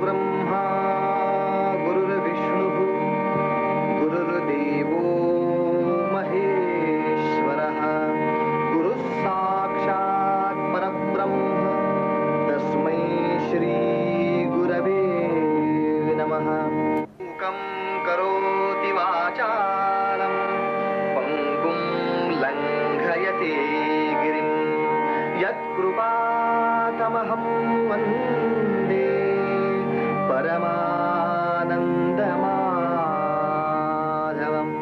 गुरुर्ब्रह्मा गुरुर्विष्णुः गुरुर्देवो महेश्वरः गुरुः साक्षात् परब्रह्म तस्मै श्री गुरवे नमः। मूकं करोति वाचालं पङ्गुं लङ्घयते गिरिं यत्कृपातमहं वन्दे परमानन्दमाधवम्।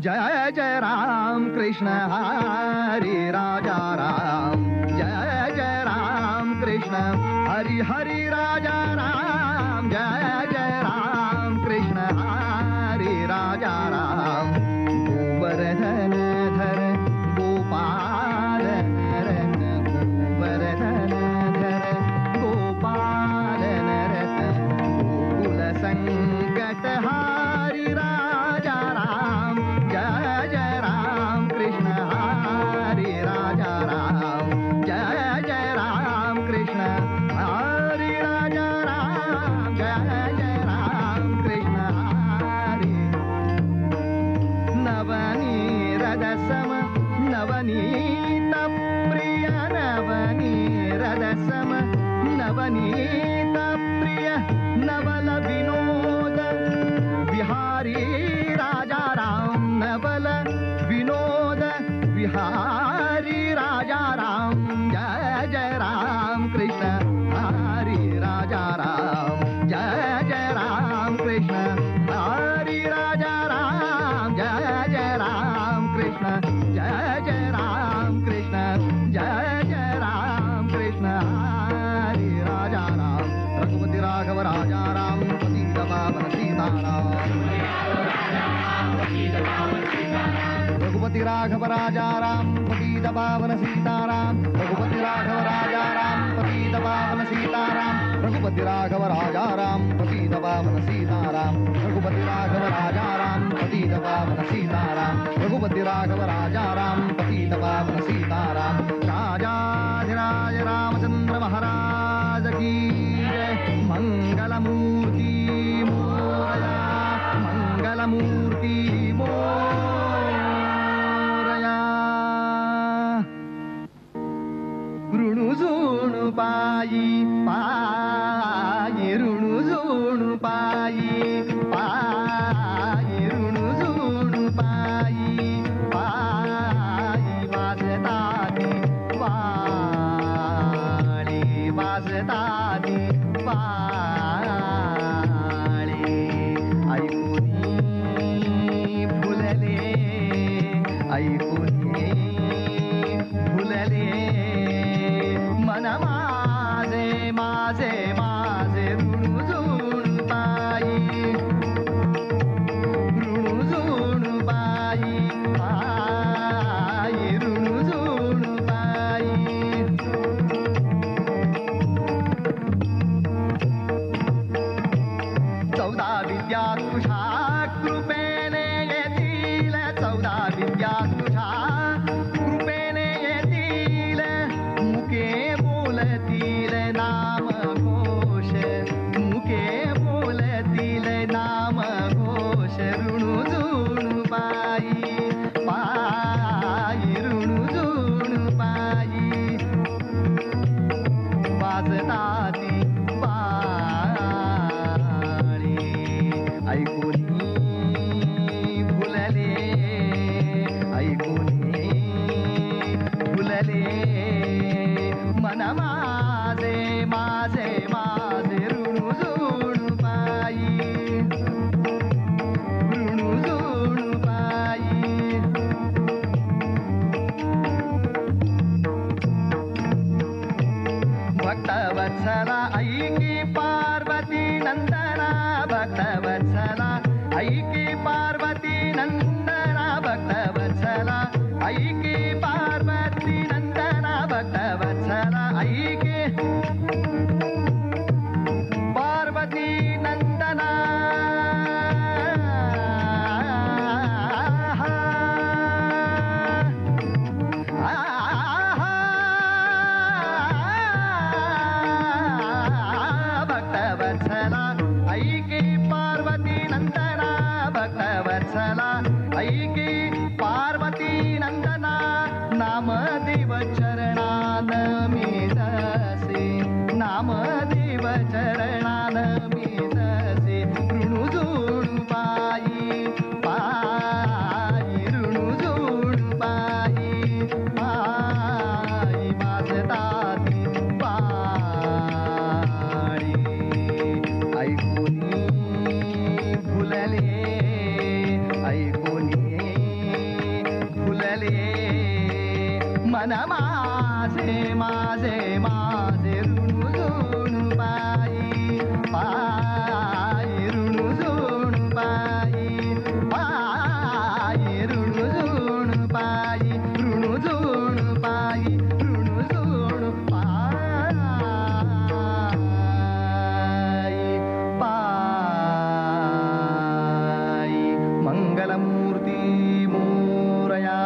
जय जय राम कृष्ण हरि राजा राम, जय जय राम कृष्ण हरि हरि राजा राम, जय जय राम कृष्ण हरि राजा राम। गोवर्धन धर गोपाल नरन, गोवर्धन धर गोपाल नरन, गोकुल संकट हारि राजा राम, जय जय राम कृष्ण हरि राजा राम, जय जय राम कृष्ण हरि राजा राम, जय जय राम कृष्ण हरि। नवनीरद सम नवनीत प्रिय, नवनीरद सम नवनीत प्रिय, नवल विनोद विहारी राजा राम, नवल विनोद विहारी राजा राम, जय जय राम कृष्ण हरि राजा राम, जय जय राम कृष्ण हरि राजा राम, जय जय राम कृष्ण, जय जय राम कृष्ण, जय जय राम कृष्ण हरि राजा राम। रघुपति राघव राजा राम, पतित पावन सीताराम, रघुपति राघव राजा राम, पतित पावन सीताराम, रघुपति राघव राजा राम, पतित पावन सीताराम, रघुपति राघव राजा राम, पतित पावन सीताराम, रघुपति राघव राजा राम, पतित पावन सीताराम, रघुपति राघव राजा राम, पतित पावन सीताराम। राजाधिराज रामचंद्र महाराज की जय। मंगलमूर्ति मोरया, मंगलमूर्ति मोरया। ऋणुजूणु पायी पायी, ऋणुजूणु पायी पायी, ऋणुजूणु पायी पायी, वाजताती वाळी, वाजताती वाळी, ऐकुनी फुलले, ऐकुनी फुलले मन माझे माझे माझे, ऋणुजूणु पायी, ऋणुजूणु पायी पायी, ऋणुजूणु पायी। चौदा विद्या तुझ्या कृपेने येतील, चौदा विद्या तुझ्या कृपेने येतील, मुके बोलतील नाम घोष, मुके बोलतील नाम घोष, ऋणुजूणु पायी पायी, ऋणुजूणु पायी, वाजताती वाळी, ऐकुनी फुलले, ऐकुनी फुलले मन माझे माझे माझे, ऋणुजूणु पायी, ऋणुजूणु पायी। भक्तवत्सला ऐकी पार्वती नंदना, भक्तवत्सला ऐकी पार्वती नंदना, भक्तवत्सला ऐकी पार्वती नंदना, भक्तवत्सला ऐकी पार्वती नंदना। भक्तवत्सला वत्सला ऐकी पार्वती नंदना भक्त वत्सला ऐकी पार्वती नंदना नामदेव चरणान मी तसे नामदेव चरणान मी तसे ऋणू जोडू बाई पायी ऋणू जोडू बाई पायी वाजताती पाळी ऐकूनी फुलले ऐकूनी फुलले मन माझे माझे माझे ऋणू जोडू बाई पायी ऋणू जोडू बाई पायी ऋणू जोडू बाई ऋणू जोडू बाई ऋणू जोडू पायी पायी मंगलमूर्ती मोरया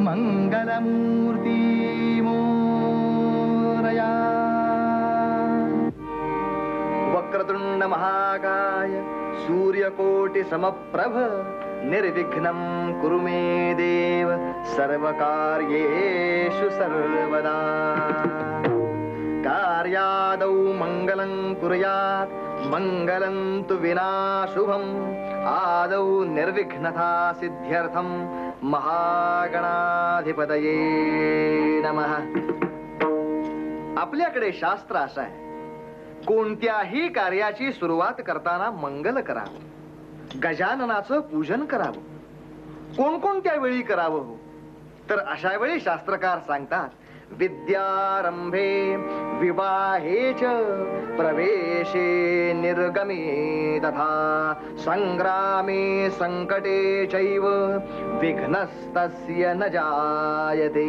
मंगलमूर्ती मोरया वक्रतुंड महाकाय सूर्यकोटि समप्रभ निर्विघ्नं कुरु मे देव सर्वकार्येषु सर्वदा कार्यादौ मङ्गलं कुर्यात् मङ्गलं तु विना शुभम् आदौ निर्विघ्नता सिद्ध्यर्थं महागणाधिपतये नमः. आपल्याकडे शास्त्र असं आहे, कोणत्याही कार्याची सुरुवात करताना मंगल करावं, गजाननाचं पूजन करावं. कोणकोणत्या वेळी करावं हो? तर अशा वेळी शास्त्रकार सांगतात, विद्यारंभे विवाहे च प्रवेशे निर्गमे तथा संग्रामे संकटे चैव विघ्नस्तस्य न जायते.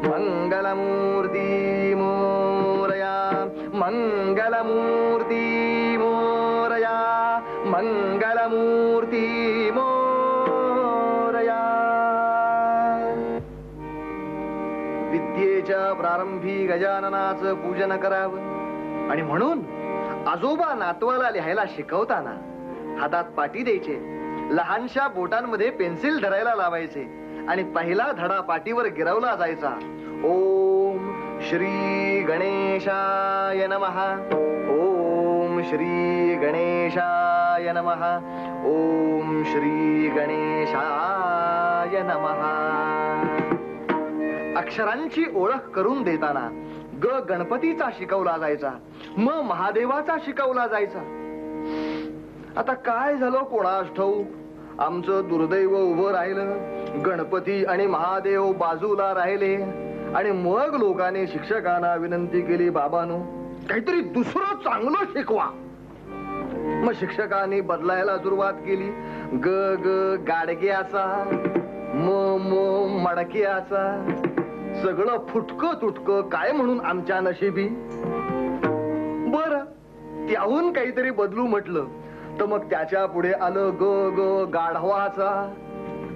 मंगलमूर्ती मोरया मंगलमूर्ती मोरया मंगलमूर्ती मोरया. विद्येच्या प्रारंभी गजाननाचं पूजन करावं आणि म्हणून आजोबा नातवाला लिहायला शिकवताना हातात पाटी द्यायचे, लहानशा बोटांमध्ये पेन्सिल धरायला लावायचे आणि पहिला धडा पाटीवर गिरवला जायचा. ओम श्री गणेशाय नमः. ओम श्री गणेशाय नमः. ओम श्री गणेशाय नमः. अक्षरांची ओळख करून देताना ग गणपतीचा शिकवला जायचा, म महादेवाचा शिकवला जायचा. आता काय झालं कोणास ठाऊक, आमचं दुर्दैव उभं राहिलं, गणपती आणि महादेव बाजूला राहिले आणि मग लोकांनी शिक्षकांना विनंती केली, बाबांनो काहीतरी दुसरं चांगलं शिकवा. मग शिक्षकांनी बदलायला सुरुवात केली, ग ग गाडग्याचा, म म मडक्याचा, सगळं फुटकं तुटकं काय म्हणून आमच्या नशिबी. बर त्याहून काहीतरी बदलू म्हटलं तर मग त्याच्या पुढे आलं ग ग गाढवाचा,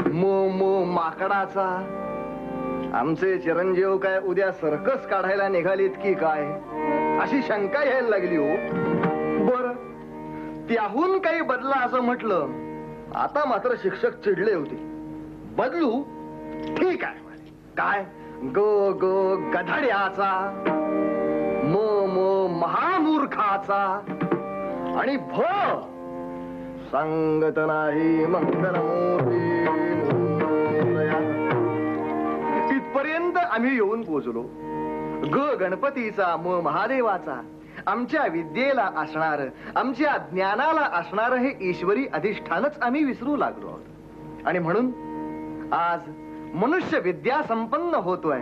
म म माकडाचा. आमचे चिरंजीव काय उद्या सर्कस काढायला निघालीत की काय अशी शंका यायला लागली हो. बर त्याहून काही बदला असं म्हटलं, आता मात्र शिक्षक चिडले होते. बदलू ठीक आहे, काय ग ग गधड्याचा, म म महामूर्खाचा आणि भ सांगत नाही मंगलमूर्ती. इथपर्यंत आम्ही येऊन पोहोचलो. ग गणपतीचा, म महादेवाचा. आमच्या विद्येला असणार, आमच्या ज्ञानाला असणार हे ईश्वरी अधिष्ठानच आम्ही विसरू लागलो आहोत. आणि म्हणून आज मनुष्य विद्या संपन्न होतोय,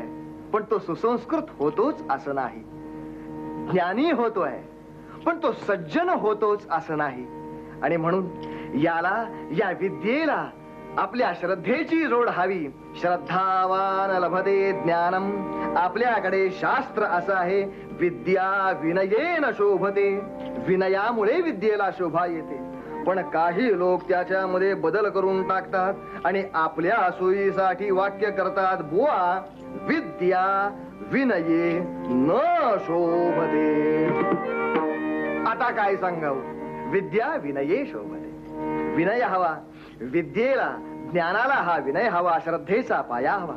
पण तो सुसंस्कृत होतोच असं नाही. ज्ञानी होतोय, पण तो सज्जन होतोच असं नाही. आणि म्हणून या विद्येला आपल्या श्रद्धेची जोड हवी. श्रद्धावान लभते ज्ञानम. आपल्याकडे शास्त्र असं आहे, विद्या विनयेन शोभते. विनयामुळे विद्येला शोभा येते. पण काही लोक त्याच्यामध्ये बदल करून टाकतात आणि आपल्या सोयीसाठी वाक्य करतात, बुवा विद्या विनये न शोभते. आता काय सांगावं, विद्या विनये शोभते. विनय हवा, विद्येला ज्ञानाला हा विनय हवा, श्रद्धेचा पाया हवा.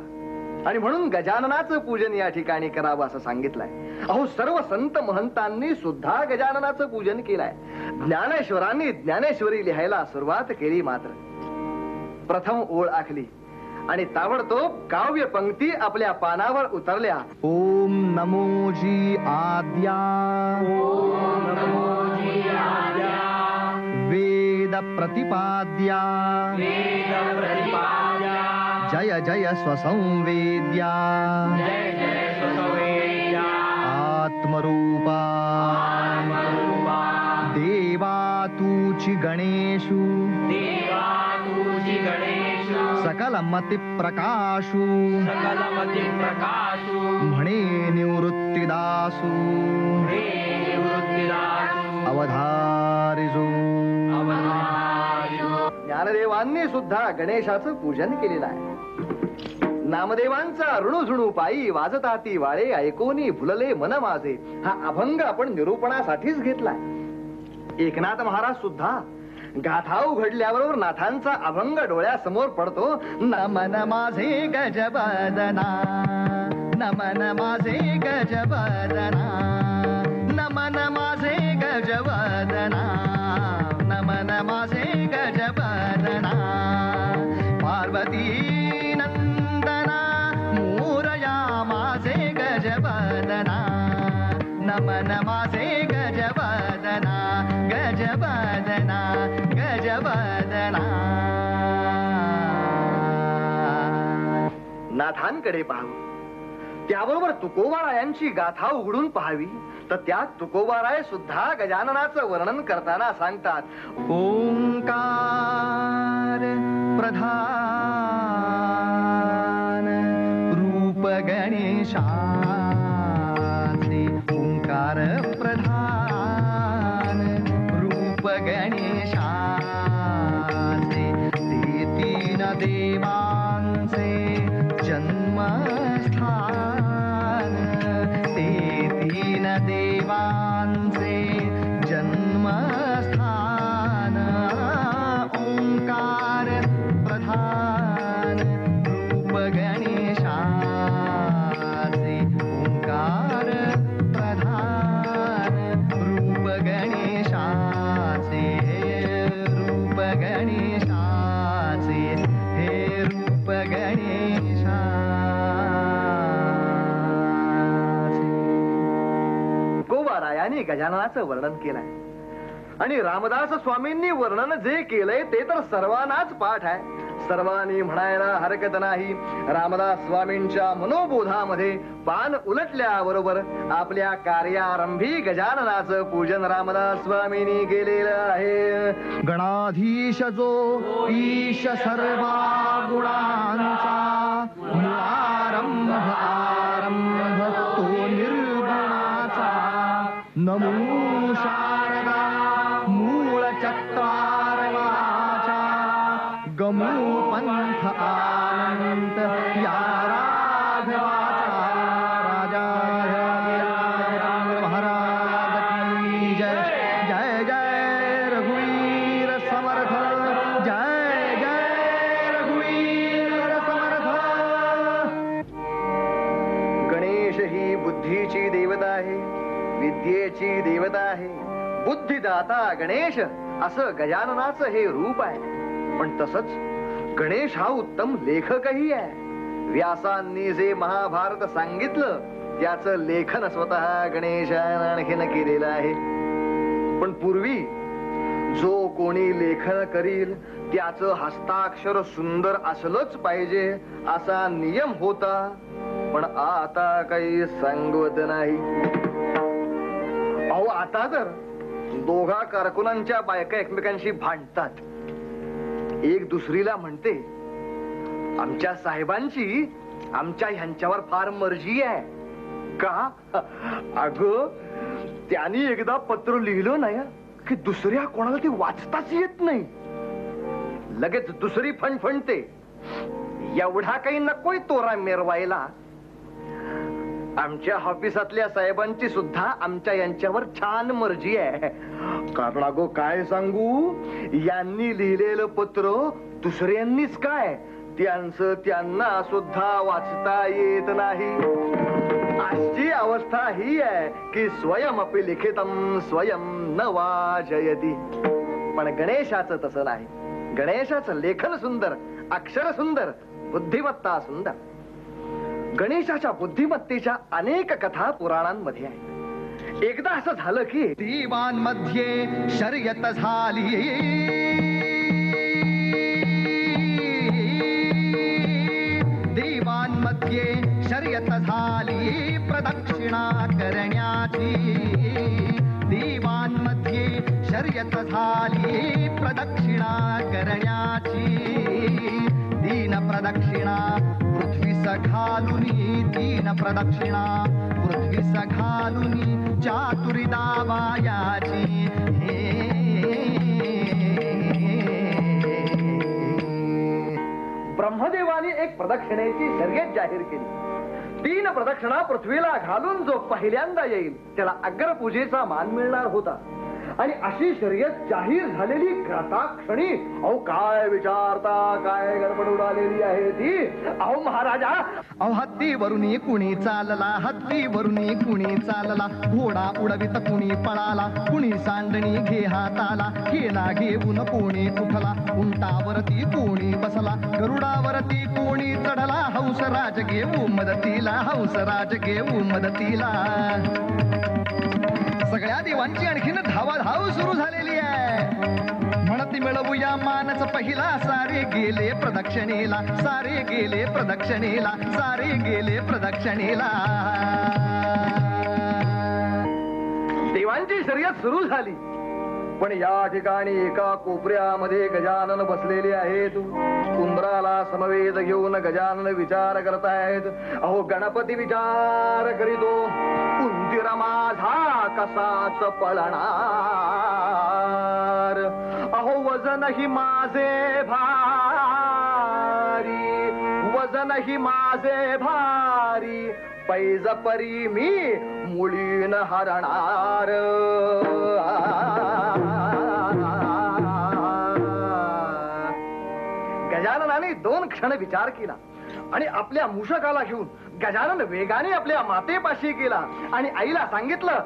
आणि म्हणून गजाननाचं पूजन या ठिकाणी करावं असं सांगितलंय. अहो सर्व संत महंतांनी सुद्धा गजाननाचं पूजन केलंय. ज्ञानेश्वरांनी ज्ञानेश्वरी लिहायला सुरुवात केली. मात्र प्रथम ओळ आखली आणि ताबडतोब काव्य पंक्ती आपल्या पानावर उतरल्या. ओम नमोजी आद्या, वेद प्रतिपाद्या, जय जय स्वसंवेद्या, आत्मरूपा देवा तूची गणेशु, सकल मती प्रकाशु, म्हणे निवृत्तीदासु, अवधारिजो. ज्ञानदेवांनी सुद्धा गणेशाचं पूजन केलेलं आहे. नामदेवांचा ऋणुझुणू पायी वाजताती वाळे, ऐकोनी फुलले मन माझे, हा अभंग आपण निरूपणासाठीच घेतलाय. एकनाथ महाराज सुद्धा गाथा उघडल्याबरोबर नाथांचा अभंग डोळ्यासमोर पडतो. नमन माझे गजबदना, नमन माझे गजबदना, नमन माझे गजबदना, नमन माझे गजबदना. पार्वती नंदना मोरया माझे गजबदना, नमन माझे गजबदना, गजबदना, गजबदना. नाथांकडे पाहावं, त्याबरोबर तुकोबारायांची गाथा उघडून पाहावी. तर त्यात तुकोबाराय सुद्धा गजाननाचं वर्णन करताना सांगतात. ओंकार प्रधान रूप गणेशाचे, ओंकार प्रधान रूप गणेशाचे, ते तीन देवांचे जन्मस्थान, ते तीन देवांचे जन्मस्थान. ओंकार प्रधान रूप गणेशाचे, ओंकार प्रधान रूप गणेशाचे, रूप गणेशाचे, हे रूप गणेशाचे. तुकोबारायांनी गजाननाचं वर्णन केलंय आणि रामदास स्वामींनी वर्णन जे केलंय ते तर सर्वांनाच पाठ आहे. सर्वांनी म्हणायला हरकत नाही. रामदास स्वामींच्या मनोबोधामध्ये पान उलटल्याबरोबर आपल्या कार्यारंभी गजाननाचं पूजन रामदास स्वामींनी केलेलं आहे. गणाधीश जो ईश सर्वा गुणांचा, मूळारंभ आरंभ तो निर्गुणाचा. नमो शारदा मूळ चत्वारवाचा, गमो पंथ आनंत या राघवाचा. राजा महाराज की जय. जय जय रघुवीर समर्थ, जय जय रघुवीर समर्थ. गणेश ही बुद्धीची देवता आहे, विद्येची देवता आहे. बुद्धिदाता गणेश असं गजाननाचं हे रूप आहे. पण तसंच गणेश हा उत्तम लेखकही आहे. व्यासांनी जे महाभारत सांगितलं त्याचं लेखन स्वतः गणेशानं आणखीन केलेलं आहे. पण पूर्वी जो कोणी लेखन करील त्याचं हस्ताक्षर सुंदर असलंच पाहिजे असा नियम होता. पण आता काही सांगवत नाही. अहो आता तर दोघा कारकुनांच्या बायका एकमेकांशी भांडतात. एक दुसरीला म्हणते, आमच्या साहेबांची आमच्या ह्यांच्यावर फार मर्जी आहे. का? अगं त्यांनी एकदा पत्र लिहिलं नाही की दुसऱ्या कोणाला ते वाचताच येत नाही. लगेच दुसरी फणफणते, एवढा काही नकोय तोरा मिरवायला. आमच्या ऑफिसातल्या साहेबांची सुद्धा आमच्या यांच्यावर छान मर्जी आहे. कारण अगो काय सांगू, यांनी लिहिलेलं पत्र दुसऱ्यांनीच काय त्यांचं त्यांना सुद्धा वाचता येत नाही. आजची अवस्था ही आहे की स्वयमपि लिखितम स्वयं न वाचयति. पण गणेशाचं तसं नाही. गणेशाचं लेखन सुंदर, अक्षर सुंदर, बुद्धिमत्ता सुंदर. गणेशाच्या बुद्धिमत्तेच्या अनेक कथा पुराणांमध्ये आहेत. एकदा असं झालं की दिवांमध्ये शर्यत झाली, दिवांमध्ये शर्यत झाली प्रदक्षिणा करण्याची. दिवांमध्ये शर्यत झाली प्रदक्षिणा करण्याची. दीन प्रदक्षिणा पृथ्वीस घालुनी, दीन प्रदक्षिणा पृथ्वीस घालुनी चातुरी दावायाची. ब्रह्मदेवाने एक प्रदक्षिणेची शर्यत जाहीर केली. 3 प्रदक्षिणा पृथ्वीला घालून जो पहिल्यांदा येईल त्याला अग्रपूजेचा मान मिळणार होता. आणि अशी शर्यत जाहीर झालेली क्षणी अहो काय विचारता, काय गडबड उडालेली आहे ती. अहो महाराजा, अहो हत्तीवरुनी कुणी चालला, हत्तीवरुनी कुणी चालला. घोडा उडवित कुणी पळाला, कुणी सांडणी घे हाताला. केला घेऊन कोणी उठला, उंटावरती कोणी बसला. गरुडावरती कोणी चढला. हंसराज घेऊ मदतीला, हंसराज घेऊ मदतीला. सगळ्या देवांची आणखीन धावाधाव सुरू झालेली आहे. म्हणत मिळवूया मानच पहिला. सारे गेले प्रदक्षिणेला, सारे गेले प्रदक्षिणेला, सारे गेले प्रदक्षिणेला. देवांची शर्यत सुरू झाली. पण या ठिकाणी एका कोपऱ्यामध्ये गजानन बसलेले आहेत. उंदराला समवेत घेऊन गजानन विचार करतायत. अहो गणपती विचार करीतो, उंदीर माझा कसाच पळणार. अहो वजन ही माझे भारी, वजन ही माझे भारी. पैज परी मी मुळीन हरणार. गजाननाने 2 क्षण विचार केला आणि आपल्या मूषकाला घेऊन गजानन वेगाने आपल्या मातेपाशी गेला आणि आईला सांगितलं,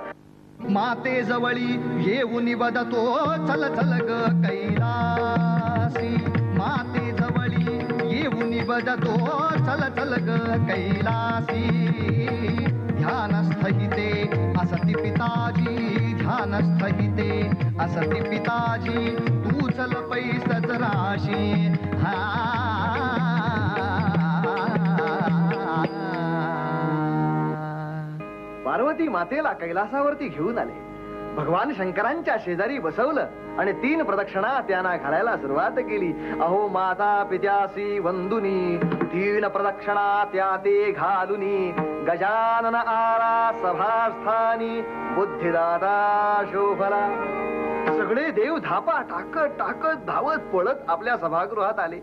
माते जवळी येऊन वदतो चल चल ग कैलासी. माते जवळी येऊन वदतो चल चल ग कैलासी. ध्यानस्थ हिते असती पिताजी, ध्यानस्थ हिते असती पिताजी. तू चल पैसच राशी. पार्वती मातेला कैलासावरती घेऊन आले. भगवान शंकरांच्या शेजारी बसवलं आणि 3 प्रदक्षिणा त्यांना घालायला सुरुवात केली. अहो माता पित्यासी वंदुनी, 3 प्रदक्षिणा त्या ते घालुनी. गजानन आला सभास्थानी, बुद्धिदाता शोभला. सगळे देव धापा टाकत टाकत धावत पळत आपल्या सभागृहात आले.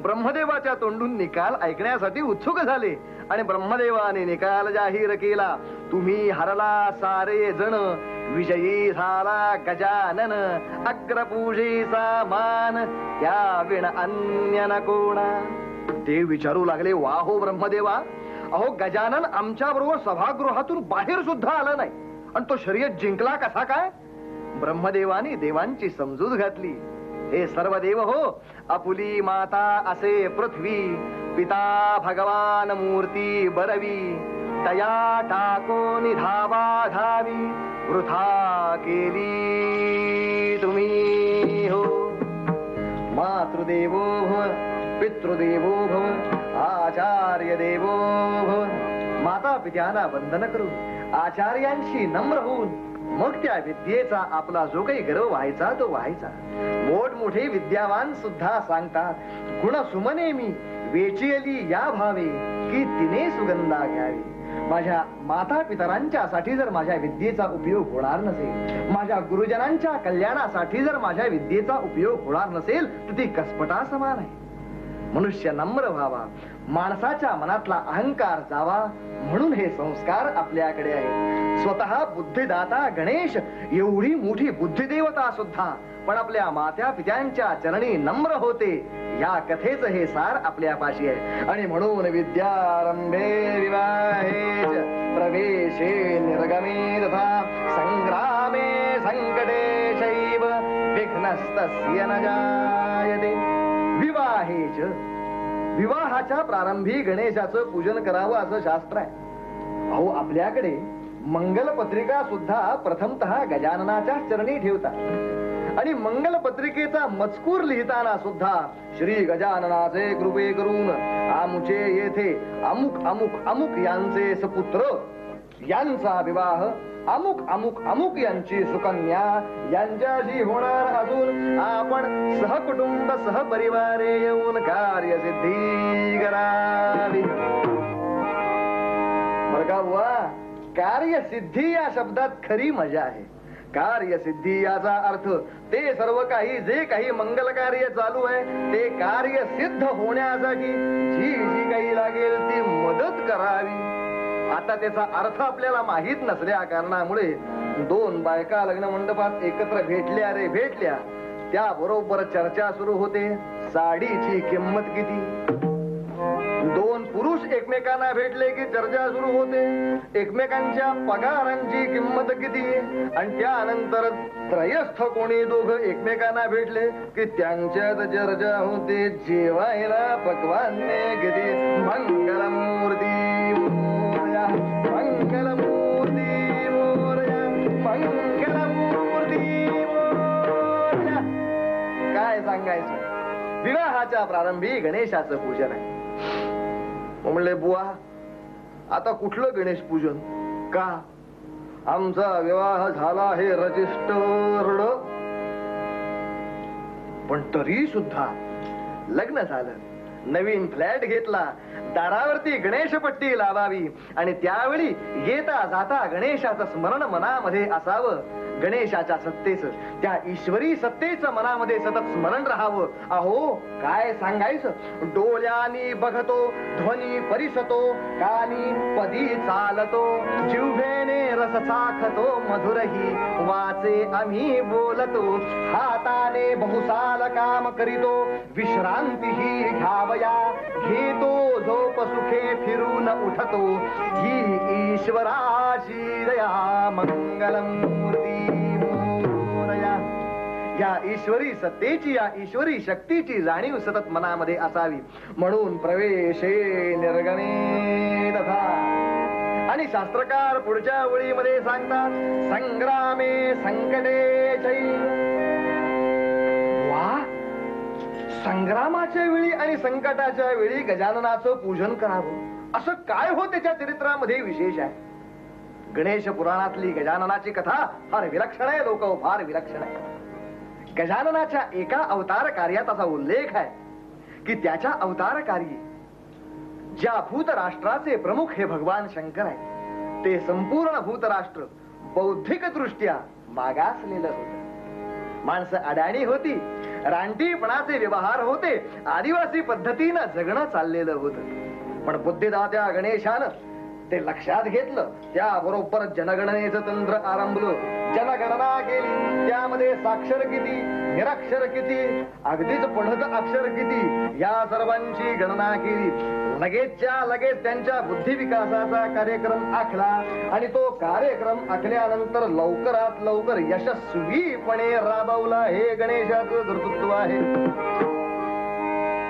ब्रह्मदेवाच्या तोंडून निकाल ऐकण्यासाठी उत्सुक झाले आणि ब्रह्मदेवाने निकाल जाहीर केला. तुम्ही हरला सारे जण, विजयी झाला गजानन. अग्रपूजेचा मान त्या विण अन्य न कोणा. देव विचारू लागले, वा हो ब्रह्मदेवा, अहो गजानन आमच्या बरोबर सभागृहातून बाहेर सुद्धा आला नाही आणि तो शर्यत जिंकला कसा काय. ब्रह्मदेवाने देवांची समजूत घातली. हे सर्व देव हो, आपुली माता असे पृथ्वी. पिता भगवान मूर्ती बरवी. तया टाकोनी धावा धावी. वृथा केली तुम्ही हो. मातृदेवो भव, पितृदेवो भव, आचार्य देवो भव. माता पित्यांना वंदन करून आचार्यांशी नम्र होऊन मग त्या विद्येचा आपला जो काही गर्व व्हायचा तो व्हायचा. मोठमोठे विद्यावान सुद्धा सांगतात, गुण सुमने मी वेचियली या भावे की तिने सुगंधा घ्यावी. माझ्या माता पितरांच्या साठी जर माझ्या विद्येचा उपयोग होणार नसेल, माझ्या गुरुजनांच्या कल्याणासाठी जर माझ्या विद्येचा उपयोग होणार नसेल तर ती कसपटा समान आहे. मनुष्य नम्र व्हावा, माणसाच्या मनातला अहंकार जावा, म्हणून हे संस्कार आपल्याकडे आहेत. स्वतः बुद्धिदाता गणेश एवढी मोठी बुद्धिदेवता सुद्धा पण आपल्या मात्या पित्यांच्या चरणी नम्र होते. या कथेचं हे सार आपल्या पाशी आहे. आणि म्हणून विद्यारंभे विवाहे प्रवेशे निर्गमे तथा संग्रामे संकटे शैव विघ्नस्तस्य न जायते. विवाहेच विवाहाच्या प्रारंभी गणेशाचं पूजन करावं असं शास्त्र आहे. अहो आपल्याकडे मंगल पत्रिका सुद्धा प्रथमतः गजाननाच्या चरणी ठेवतात आणि मंगल पत्रिकेचा मजकूर लिहिताना सुद्धा श्री गजाननाचे कृपे करून आमुचे येथे अमुक अमुक अमुक यांचे सपुत्र यांचा विवाह अमुक अमुक अमुक यांची सुकन्या यांच्याशी होणार असून आपण सहकुटुंब सहपरिवारे येऊन कार्यसिद्धी करावी. बरं का बुवा, कार्यसिद्धी या शब्दात खरी मजा आहे. कार्यसिद्धी याचा अर्थ ते सर्व काही जे काही मंगल कार्य चालू आहे ते कार्य सिद्ध होण्यासाठी जी जी काही लागेल ती मदत करावी. आता त्याचा अर्थ आपल्याला माहित नसल्या कारणामुळे दोन बायका लग्न मंडपात एकत्र भेटल्या रे भेटल्या, त्याबरोबर चर्चा सुरू होते. साडीची किंमत किती? दोन पुरुष एकमेकांना भेटले की चर्चा सुरू होते एकमेकांच्या पगारांची किंमत किती. आणि त्यानंतर त्रयस्थ कोणी दोघं एकमेकांना भेटले की त्यांच्यात चर्चा होते जेवायला पक्वान्ने किती. मंगलमूर्ती मोरया, मंगलमूर्ती मोरया, मंगलमूर्ती मोरया. काय सांगायचं, विवाहाच्या प्रारंभी गणेशाचं पूजन आहे. म्हणले बुवा आता कुठलं गणेश पूजन? का आमचा विवाह झाला हे रजिस्टर्ड. पण तरी सुद्धा लग्न झालं, नवीन फ्लॅट घेतला, दारावरती गणेशपट्टी लावावी आणि त्यावेळी येता जाता गणेशाचं स्मरण मनामध्ये असावं. गणेशाच्या सत्तेचं, त्या ईश्वरी सत्तेचं मनामध्ये सतत स्मरण राहावं. अहो काय सांगायचं, डोळ्यानी बघतो ध्वनी परिसतो, कानी पदी चालतो, जिव्हेने रस चाखतो, मधुरही वाचे आम्ही बोलतो, हाताने बहुसाल काम करीतो, विश्रांतीही घ्यावया, घेतो झोप सुखे फिरून उठतो, ही ईश्वराची दया. मंगलमूर्ती मोरया. या ईश्वरी सत्तेची, या ईश्वरी शक्तीची जाणीव सतत मनामध्ये असावी. म्हणून प्रवेशे निर्गमे तथा. आणि शास्त्रकार पुढच्या ओळीमध्ये सांगतात संग्रामे संकटे चैव. वा, संग्रामाच्या वेळी आणि संकटाच्या वेळी गजाननाचं पूजन करावं असं काय हो त्याच्या चरित्रामध्ये विशेष आहे? गणेश पुराणातली गजाननाची कथा फार विलक्षण आहे. लोक फार विलक्षण आहे. गजाननाच्या एका अवतार कार्यात असा उल्लेख आहे की त्याच्या अवतार कार्य ज्या भूतराष्ट्राचे प्रमुख हे भगवान शंकर आहे ते संपूर्ण भूतराष्ट्र बौद्धिक दृष्ट्या मागासलेलं होतं. माणसं अडाणी होती, रानटीपणाचे व्यवहार होते, आदिवासी पद्धतीनं जगणं चाललेलं होतं. पण बुद्धिदात्या गणेशानं ते लक्षात घेतलं. त्याबरोबर जनगणनेचं तंत्र आरंभलं. जनगणना केली, त्यामध्ये साक्षर किती, निरक्षर किती, अगदीच पढत अक्षर किती, या सर्वांची गणना केली. लगेचच्या लगेच त्यांच्या बुद्धी विकासाचा कार्यक्रम आखला आणि तो कार्यक्रम आखल्यानंतर लवकरात लवकर यशस्वीपणे राबवला. हे गणेशाचं कर्तृत्व आहे.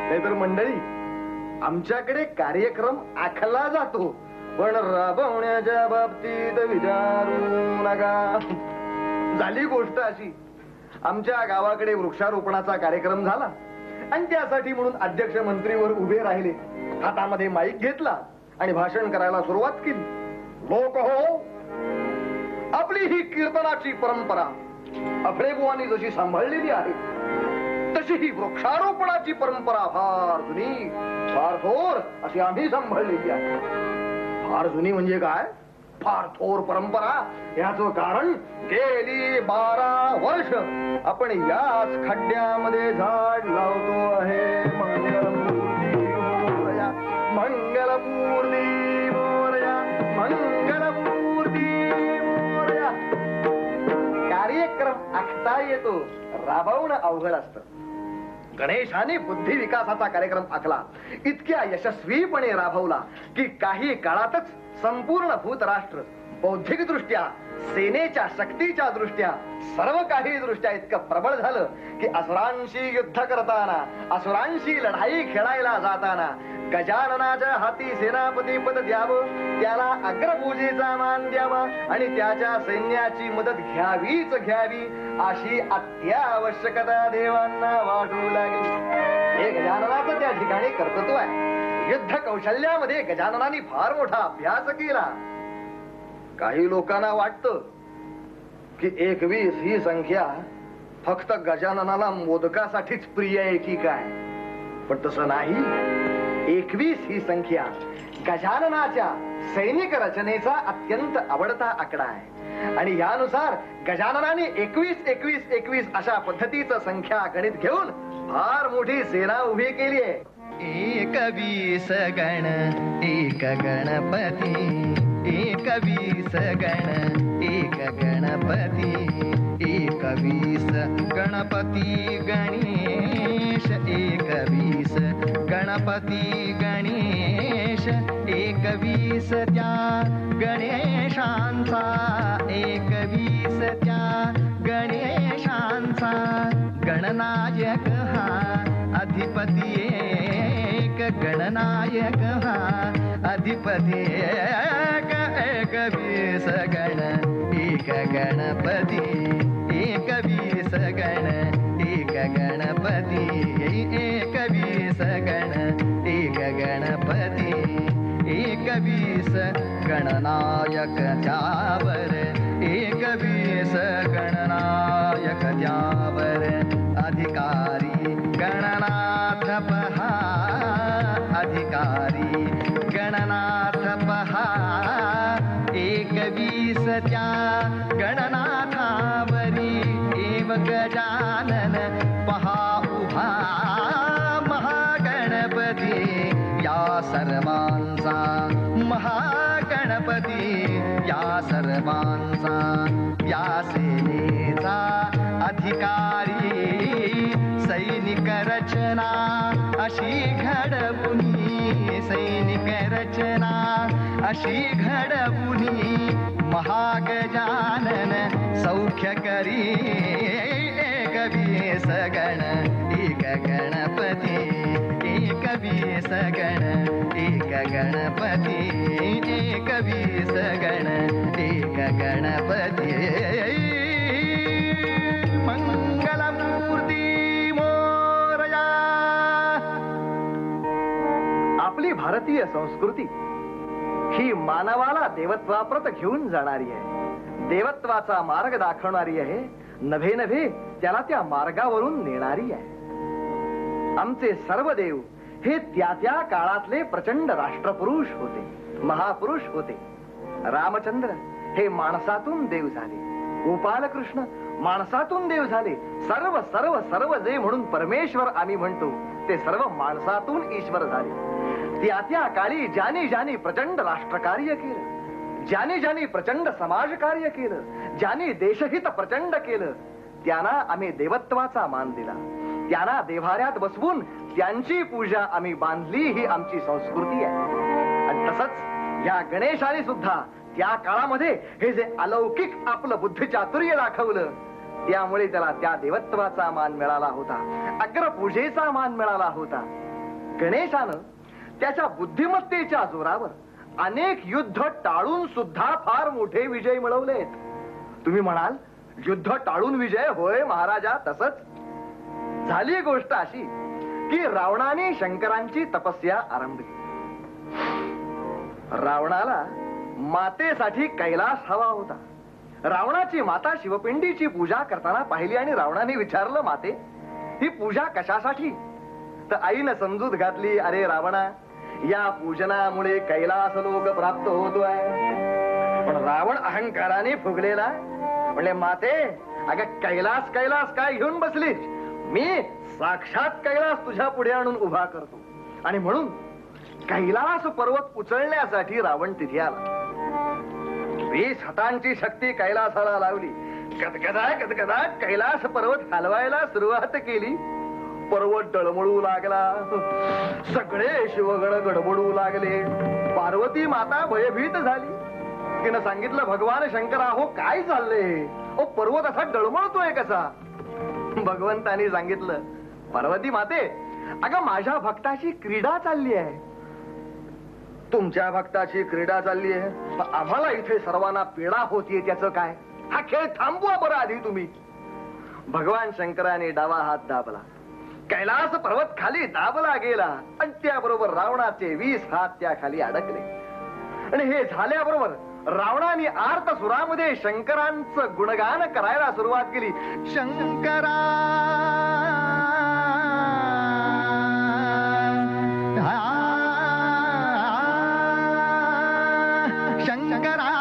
नाहीतर मंडळी आमच्याकडे कार्यक्रम आखला जातो पण राबवण्याच्या बाबतीत विचारू नका. झाली गोष्ट अशी, आमच्या गावाकडे वृक्षारोपणाचा कार्यक्रम झाला आणि त्यासाठी म्हणून अध्यक्ष मंत्रीवर उभे राहिले, हातामध्ये माईक घेतला आणि भाषण करायला सुरुवात केली. लोक हो, आपली ही कीर्तनाची परंपरा अफळेबुवांनी जशी सांभाळलेली आहे तशी ही वृक्षारोपणाची परंपरा फार जुनी, फार थोर अशी आम्ही सांभाळलेली आहे. फार जुनी म्हणजे काय? फार थोर परंपरा. याचं कारण गेली 12 वर्ष आपण याच खड्ड्यामध्ये झाड लावतो आहे. मंगलमूर्ती आखता येतो, राबवणं अवघड असतं. गणेशाने बुद्धी विकासाचा कार्यक्रम आखला, इतक्या यशस्वीपणे राबवला की काही काळातच संपूर्ण भूतराष्ट्र बौद्धिक दृष्ट्या, सेनेच्या शक्तीच्या दृष्ट्या, सर्व काही दृष्ट्या इतकं प्रबळ झालं की असुरांशी युद्ध करताना, असुरांशी लढाई खेळायला जाताना गजाननाच्या हाती सेनापती पद द्यावं, त्याला अग्रपूजेचा मान द्यावा आणि त्याच्या सैन्याची मदत घ्यावीच घ्यावी अशी अत्यावश्यकता देवांना वाटू लागली. हे गजाननाचं त्या ठिकाणी कर्तृत्व आहे. युद्ध कौशल्यामध्ये गजाननाने फार मोठा अभ्यास केला. काही लोकांना वाटतं की 21 ही संख्या फक्त गजाननाला मोदकासाठीच प्रिय आहे की काय, पण तसं नाही. 21 ही संख्या गजाननाच्या सैनिक रचनेचा अत्यंत आवडता आकडा आहे आणि यानुसार गजाननाने 21 21 21 अशा पद्धतीचं संख्या गणित घेऊन फार मोठी सेना उभी केली आहे. 21 गण एक गणपती, 21 गण एक गणपती, 21 गणपती गणेश, 21 गणपती गणेश, 21 त्या गणेशांचा, 21 त्या गणेशांचा गणनायक हा अधिपती एक, गणनायक हा अधिपती एक. 21 गण एक गणपती, 21 गण एक गणपती, 21 गण एक गणपती, 21 गणनायक त्यावर, 21 गणनायक त्यावर अधिकारी गणनाथ पहा, अधिकारी गणनाथ पहा, 21 त्या गणनाथावरी एव गजानन पहा उभा महागणपती या सर्वांचा, महागणपती या सर्वांचा, या सेनेचा अधिकारी. सैनिक रचना अशी घडवुनी, सैनिक रचना अशी घडवुनी महागजानन सौख्य करी. 21 गण एक गणपती, 21 गण एक गणपती, 21 गण एक गणपती. मंगलमूर्ती मोरया. आपली भारतीय संस्कृती ही मानवाला देवत्वाप्रत घेऊन जाणारी आहे, देवत्वाचा मार्ग दाखवणारी आहे, नभे नभे त्याला त्या मार्गावरून नेणारी आहे. आमचे सर्व देव हे त्या त्या काळातले प्रचंड राष्ट्रपुरुष होते, महापुरुष होते. रामचंद्र हे माणसातून देव झाले, गोपालकृष्ण माणसातून देव झाले. सर्व सर्व सर्व जे म्हणून परमेश्वर आम्ही म्हणतो ते सर्व माणसातून ईश्वर झाले. त्या त्या काळी ज्याने ज्याने प्रचंड राष्ट्रकार्य केलं, ज्याने ज्याने प्रचंड समाजकार्य केलं, ज्याने देशहित प्रचंड केलं, त्यांना आम्ही देवत्वाचा मान दिला, त्यांना देव्हाऱ्यात बसवून त्यांची पूजा आम्ही बांधली. ही आमची संस्कृती आहे. आणि तसंच या गणेशाने सुद्धा त्या काळामध्ये हे जे अलौकिक आपलं बुद्धिचातुर्य दाखवलं, त्यामुळे त्याला त्या देवत्वाचा मान मिळाला होता, अग्रपूजेचा मान मिळाला होता. गणेशानं त्याच्या बुद्धिमत्तेच्या जोरावर अनेक युद्ध टाळून सुद्धा फार मोठे विजय मिळवलेत. तुम्ही म्हणाल युद्ध टाळून विजय? होय महाराजा, तसंच झाली. गोष्ट अशी की रावणाने शंकरांची तपस्या आरंभली. रावणाला मातेसाठी कैलास हवा होता. रावणाची माता शिवपिंडीची पूजा करताना पाहिली आणि रावणाने विचारलं, माते ही पूजा कशासाठी? तर आईनं समजूत घातली, अरे रावणा, या पूजनामुळे कैलास लोक प्राप्त होतोय. पण रावण अहंकाराने फुगलेला म्हणले, माते अगं कैलास कैलास काय घेऊन बसलीस? मी साक्षात कैलास तुझ्या पुढे आणून उभा करतो. आणि म्हणून कैलास पर्वत उचलण्यासाठी रावण तिथे आला. 20 हातांची शक्ती कैलासाला लावली. कदकदा कैलास पर्वत हलवायला सुरुवात केली. पर्वत डळमळू लागला. सगळे शिवगण गडबडू लागले. पार्वती माता भयभीत झाली. तिनं सांगितलं, भगवान शंकरा हो काय चाललंय? ओ पर्वत असा डळमळतोय कसा? भगवंतानी सांगितलं, पार्वती माते, अगं माझ्या भक्ताची क्रीडा चालली आहे. तुमच्या भक्ताची क्रीडा चालली आहे, आम्हाला इथे सर्वांना पीडा होतीये त्याचं काय? हा खेळ थांबवा बरं आधी तुम्ही. भगवान शंकराने डावा हात दाबला. कैलास पर्वत खाली दाबला गेला आणि त्याबरोबर रावणाचे 20 हात त्या खाली अडकले. आणि हे झाल्याबरोबर रावणाने आर्त सुरामध्ये शंकरांचं गुणगान करायला सुरुवात केली. शंकरा शंकरा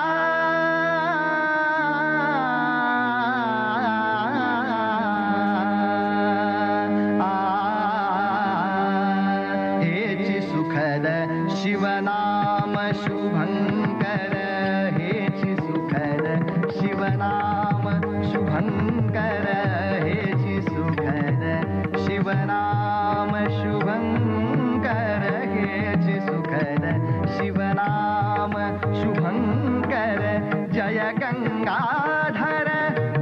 हेची सुखद शिवनाम शुभंकर, हेची सुखद शिवनाम शुभंकर, हेची सुखद शिवनाम शुभंकर, हेची सुखद शिवनाम शुभंकर. जय गंगाधर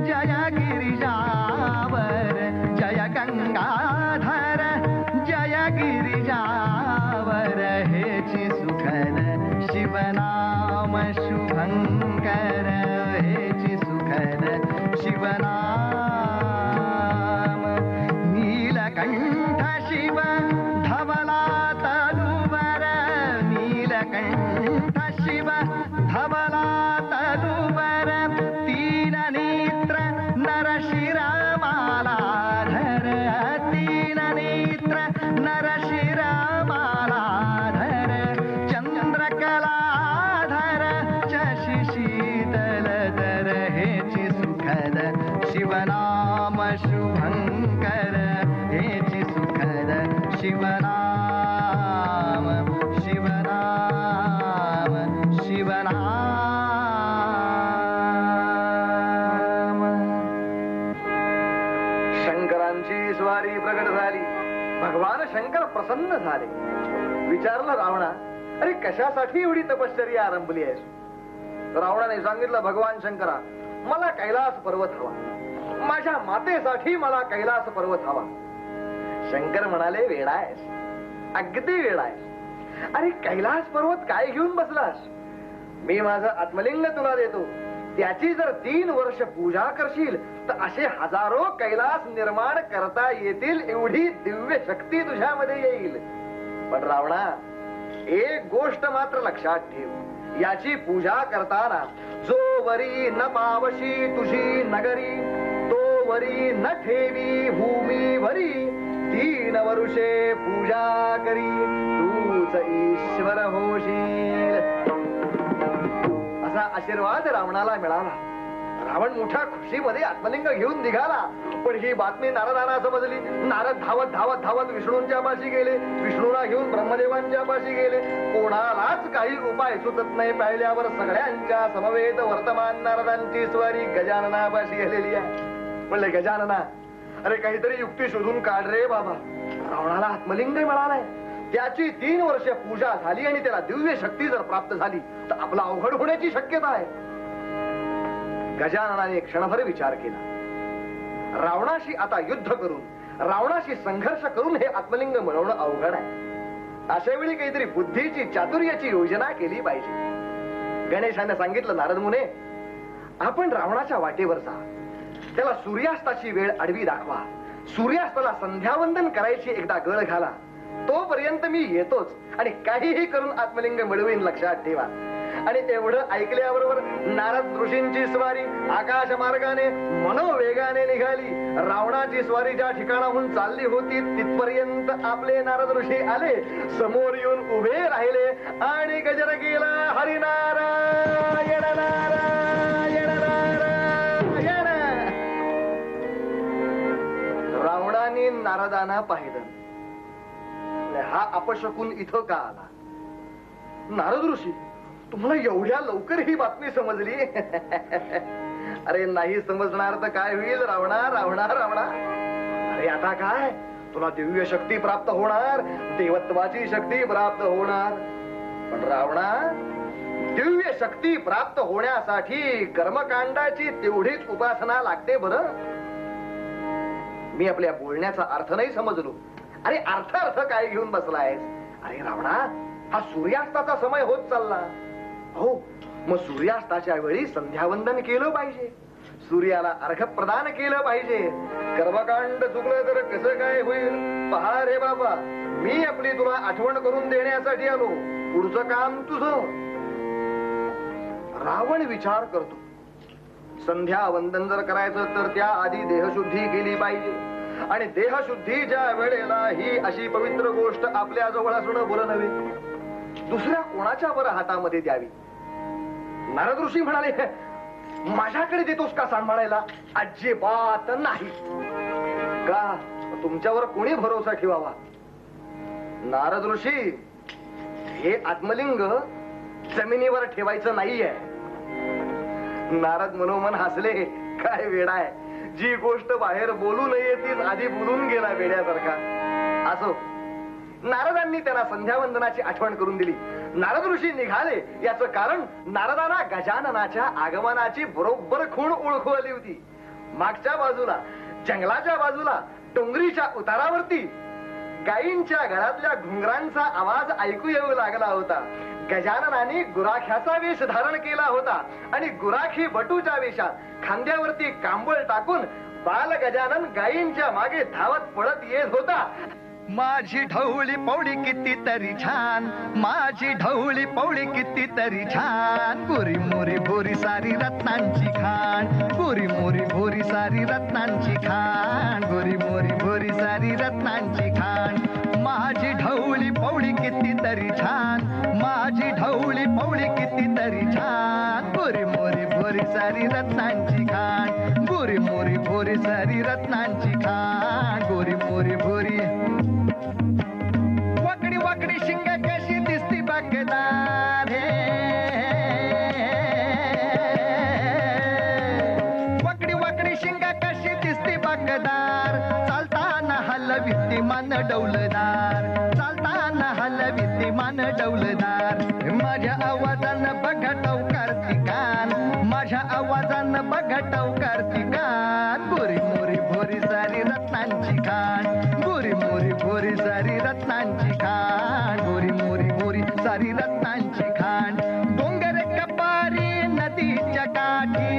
जय गिरिजावर, जय गंगाधर जय गिरिजावर, हेची सुखद शिवनाम शुभंकर, हेची सुखद शिवनाम. नीलकंठ शिव धवला तनुवर, नीलकंठ शिव धवला तनुवर, तीन नेत्र नरशिरमाला धर, तीन नेत्र नरशिरमाला धर, चंद्रकलाधर शशि शीतल धर, हेची सुखद शिवनाम शुभंकर, हेची सुखद शिवनाम शिवनाम शिवनाम. शंकरांची स्वारी प्रगट झाली. भगवान शंकर प्रसन्न झाले. विचारलं रावणा, अरे कशासाठी एवढी तपश्चर्या आरंभली आहेस? रावणाने सांगितलं, भगवान शंकरा, मला कैलास पर्वत हवा. माझ्या मातेसाठी मला कैलास पर्वत हवा. शंकर म्हणाले, वेडा आहेस, अगदी वेडा आहेस. अरे कैलास पर्वत काय घेऊन बसलास? मी माझं आत्मलिंग तुला देतो. त्याची जर 3 वर्ष पूजा करशील तर असे हजारो कैलास निर्माण करता येतील, एवढी दिव्य शक्ती तुझ्यामध्ये येईल. पण रावणा, एक गोष्ट मात्र लक्षात ठेव, याची पूजा करताना जो वरी न पावशी तुझी नगरी, तो वरी न ठेवी भूमी वरी, 3 वर्षे पूजा करी तूच ईश्वर होशील. असा आशीर्वाद रावणाला मिळाला. रावण मोठ्या खुशीमध्ये आत्मलिंग घेऊन निघाला. पण ही बातमी नारदांना समजली. नारद धावत धावत धावत विष्णूंच्या पाशी गेले. विष्णूला घेऊन ब्रह्मदेवांच्या पाशी गेले. कोणालाच काही उपाय सुचत नाही. पाहिल्यावर सगळ्यांच्या समवेत वर्तमान नारदांची स्वारी गजाननापाशी गेलेली आहे. म्हणले, गजानना, अरे काहीतरी युक्ती शोधून काढ रे बाबा. रावणाला आत्मलिंग मिळालाय, त्याची 3 वर्ष पूजा झाली आणि त्याला दिव्य शक्ती जर प्राप्त झाली तर आपला अवघड होण्याची शक्यता आहे. गजाननाने क्षणभर विचार केला. रावणाशी आता युद्ध करून, रावणाशी संघर्ष करून हे आत्मलिंग मिळवणं अवघड आहे. अशा वेळी काहीतरी बुद्धीची, चातुर्याची योजना केली पाहिजे. गणेशाने सांगितलं, नारद मुने, आपण रावणाच्या वाटेवर जा. त्याला सूर्यास्ताची वेळ आडवी दाखवा. सूर्यास्ताला संध्यावंदन करायची एकदा गळ घाला. तोपर्यंत मी येतोच आणि काहीही करून आत्मलिंग मिळवीन, लक्षात ठेवा. आणि एवढं ऐकल्याबरोबर नारद ऋषींची स्वारी आकाश मार्गाने मनोवेगाने निघाली. रावणाची स्वारी ज्या ठिकाणाहून चालली होती तिथपर्यंत आपले नारद ऋषी आले. समोर येऊन उभे राहिले आणि गजर केला, हरिनारायण नारायण नारायण. रावणाने नारदांना पाहिलं. हा अपशकुन इथं का आला? नारद ऋषी, तुम्हाला एवढ्या लवकर ही बातमी समजली? अरे नाही समजणार तर काय होईल रावणा रावणा रावणा. अरे आता काय तुला दिव्य शक्ती प्राप्त होणार, देवत्वाची शक्ती प्राप्त होणार. पण रावणा, दिव्य शक्ती प्राप्त होण्यासाठी कर्मकांडाची तेवढीच उपासना लागते बरं. मी आपल्या बोलण्याचा अर्थ नाही समजलो. अरे अर्थ काय घेऊन बसलायस? अरे रावणा, हा सूर्यास्ताचा समय होत चालला. हो, मग सूर्यास्ताच्या वेळी संध्यावंदन केलं पाहिजे, सूर्याला अर्घ प्रदान केलं पाहिजे. कर्मकांड चुकलं तर कसं काय होईल? पहा रे बाबा, मी आपली तुला आठवण करून देण्यासाठी आलो. पुढचं काम तुझं. रावण विचार करतो, संध्या वंदन जर करायचं तर त्या आधी देहशुद्धी केली पाहिजे. आणि देहशुद्धीच्या वेळेला ही अशी पवित्र गोष्ट आपल्या जवळ असणं बरं नव्हे, दुसऱ्या कोणाच्या बरं हातामध्ये द्यावी. नारद ऋषी म्हणाले, माझ्याकडे देतोस का सांभाळायला? अजिबात नाही. का? तुमच्यावर कोणी भरोसा ठेवावा? नारद ऋषी, हे आत्मलिंग जमिनीवर ठेवायचं नाहीये. नारद मनोमन हसले, काय वेडा आहे, जी गोष्ट बाहेर बोलू नये तीच आधी बोलून गेला वेड्यासारखा. असो, नारदांनी त्यांना संध्यावंदनाची आठवण करून दिली. नारद ऋषी निघाले. याचं कारण नारदांना गजाननाच्या आगमनाची बरोबर खूण ओळखू आली होती. मागच्या बाजूला, जंगलाच्या बाजूला, डोंगरीच्या उतारावरती गायींच्या गळ्यातल्या घुंगरांचा आवाज ऐकू येऊ लागला होता. गजाननाने गुराख्याचा वेश धारण केला होता आणि गुराखी बटूच्या वेशात खांद्यावरती कांबळ टाकून बाल गजानन गायींच्या मागे धावत पळत येत होता. माझी ढवळी पौडी किती तरी छान, माझी ढवळी पौडी किती तरी छान. गोरी मोरी भोरी सारी रत्नांची खाण, गोरी मोरी भोरी सारी रत्नांची खाण, गोरी मोरी भोरी सारी रत्नांची खाण. माझी ढवळी पौडी किती तरी छान, माझी ढवळी पौडी किती तरी छान. गोरी मोरी भोरी सारी रत्नांची खाण, गोरी मोरी भोरी सारी रत्नांची खाण, गोरी मोरी भोरी. वाकडी वाकडी शिंग कशी दिसती बागदार हे, वाकडी वाकडी शिंग कशी दिसती बागदार. चालताना हलविती मान डौलदार, चालताना हलविती मान डौलदार. माझ्या आवाजानं बघा टवकारती कान, माझ्या आवाजानं बघा टवकारती कान. गोरी मोरी भोरी सारी रत्नांची खाण, गोरी मोरी भोरी सारी रत्नांची खाण, गोरी मोरी भोरी सारी रत्नांची खाण. डोंगर कपारी नदीच्या काठी,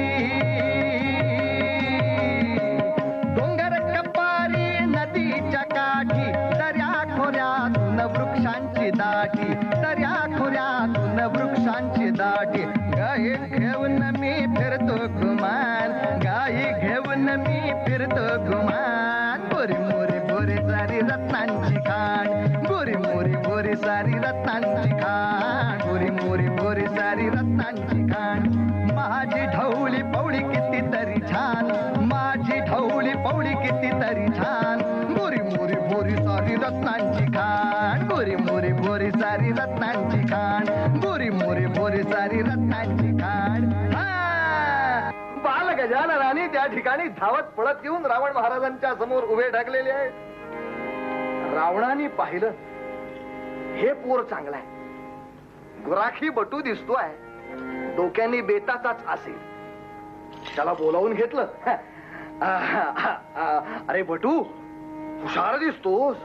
डोंगर कपारी नदीच्या काठी. दर्या खोऱ्यातून वृक्षांची दाटी, दर्या खोऱ्यातून वृक्षांची दाटी. गाई घेऊन मी फिरतो गुमान, गाई घेऊन मी फिरतो गुमान. गोरी मोरी भोरी सारी रत्नांची खाण, गोरी मोरी भोरी सारी रत्नांची खाण, गोरी मोरी भोरी सारी रत्नांची खाण. माझी ढवळी पौडी किती तरी छान, माझी ढवळी पौडी किती तरी छान. गोरी मोरी भोरी सारी रत्नांची खाण, गोरी मोरी भोरी सारी रत्नांची खाण, गोरी मोरी भोरी सारी रत्नांची खाण. बाल गजाननाने त्या ठिकाणी धावत पळत येऊन रावण महाराजांच्या समोर उभे ढकलेले आहेत. रावणाने पाहिलं, हे पोर चांगला आहे, गुराखी बटू दिसतोय, डोक्याने बेताचाच असेल. त्याला बोलावून घेतलं. अरे बटू, हुशार दिसतोस,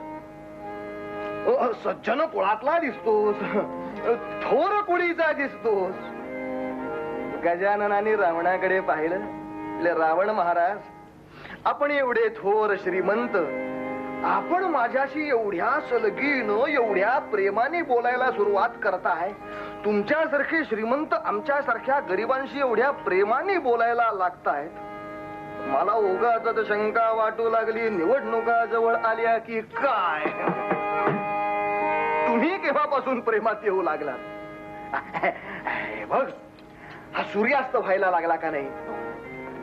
सज्जन कुळातला दिसतोस, थोर कुळीचा दिसतोस. गजाननाने रावणाकडे पाहिलं. रावण महाराज, आपण एवढे थोर श्रीमंत, आपण माझ्याशी एवढ्या सलगीनं एवढ्या प्रेमाने बोलायला सुरुवात करताय. तुमच्यासारखे श्रीमंत आमच्यासारख्या गरिबांशी एवढ्या प्रेमाने बोलायला लागतायत. मला उगाच शंका वाटू लागली, निवडणुका जवळ आल्या की काय तुम्ही केव्हापासून प्रेमात येऊ लागलात? बघ, हा सूर्यास्त व्हायला लागला का नाही?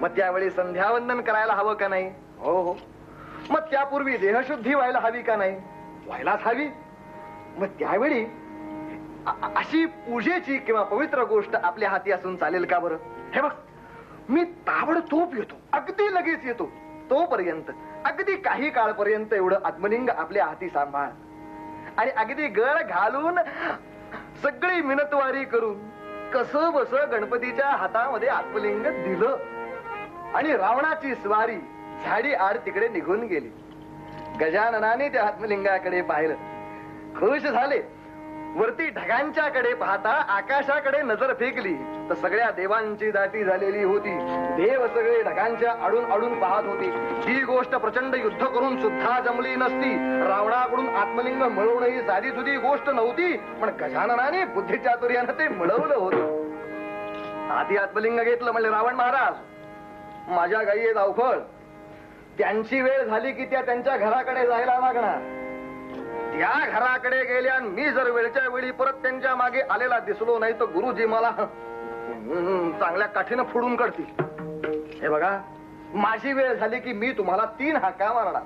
मग त्यावेळी संध्यावंदन करायला हवं का नाही? हो हो. मग त्यापूर्वी देहशुद्धी व्हायला हवी का नाही? व्हायलाच हवी. मग त्यावेळी अशी पूजेची किंवा पवित्र गोष्ट आपल्या हाती असून चालेल का बरं? हे बघ, मी ताबडतोब येतो, अगदी लगेच येतो. तोपर्यंत अगदी काही काळपर्यंत एवढं आत्मलिंग आपल्या हाती सांभाळ आणि अगदी गळ घालून सगळी मिनतवारी करून कसं बस गणपतीच्या हातामध्ये आत्मलिंग दिलं आणि रावणाची स्वारी झाडी आड तिकडे निघून गेली. गजाननाने त्या आत्मलिंगाकडे पाहिलं, खुश झाले. वरती ढगांच्याकडे पाहता आकाशाकडे नजर फेकली तर सगळ्या देवांची दाटी झालेली होती. देव सगळे ढगांच्या आडून आडून पाहत होते. ही गोष्ट प्रचंड युद्ध करून सुद्धा जमली नसती. रावणाकडून आत्मलिंग मिळवणं ही साधी सुधी गोष्ट नव्हती, पण गजाननाने बुद्धिचातुर्यानं ते मिळवलं होतं. आधी आत्मलिंग घेतलं म्हणजे रावण महाराज माझ्या गायी आहेत अवखळ, त्यांची वेळ झाली की त्या त्यांच्या घराकडे जायला लागणार. त्या घराकडे गेल्या मी जर वेळच्या वेळी परत त्यांच्या मागे आलेला दिसलो नाही तर गुरुजी मला चांगल्या काठीनं फोडून काढतील. हे बघा, माझी वेळ झाली की मी तुम्हाला 3 हाका मारणार.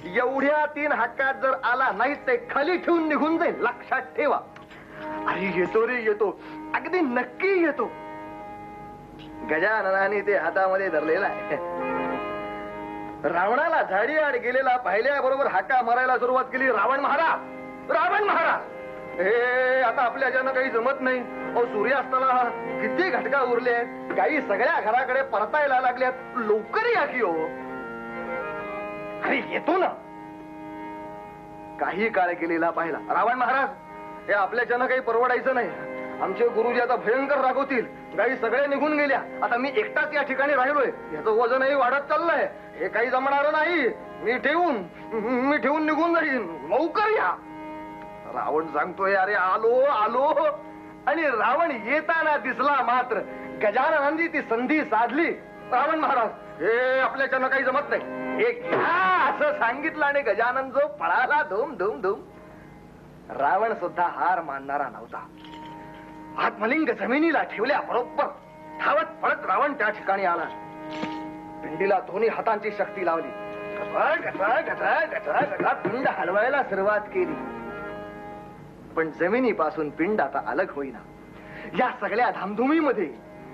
एवढ्या 3 हाकात जर आला नाही ते खाली ठेवून निघून जाईल, लक्षात ठेवा. अरे येतो रे येतो, अगदी नक्की येतो. गजाननाने ते हातामध्ये धरलेला आहे. रावणाला झाडी आड गेलेला पाहिल्याबरोबर हाका मारायला सुरुवात केली. रावण महाराज, रावण महाराज, हे आता आपल्याच्यानं काही जमत नाही. अहो सूर्यास्ताला किती घटका उरले आहेत, गायी सगळ्या घराकडे परतायला लागल्यात, लवकर या की हो. अरे येतो ना. काही काळ गेलेला पाहिला. रावण महाराज, हे आपल्याच्यानं काही परवडायचं नाही. आमचे गुरुजी आता भयंकर रागवतील. गाई सगळ्या निघून गेल्या, आता मी एकटाच या ठिकाणी राहिलोय. याचं वजनही वाढत चाललंय. हे काही जमणार नाही. मी ठेवून निघून जाईन, लवकर या. रावण सांगतोय अरे आलो आलो. आणि रावण येताना दिसला मात्र गजाननांनी ती संधी साधली. रावण महाराज, हे आपल्याच्यानं काही जमत नाही, हे घ्या असं सांगितलं आणि गजानन जो पळाला धूम धूम धूम. रावण सुद्धा हार मानणारा नव्हता. आत्मलिंग जमिनीला ठेवल्या बरोबर धावत पळत रावण त्या ठिकाणी आला. पिंडीला दोन्ही हातांची शक्ती लावली. पिंड हलवायला सुरुवात केली, पण जमिनीपासून पिंड आता अलग होईना. या सगळ्या धामधुमीमध्ये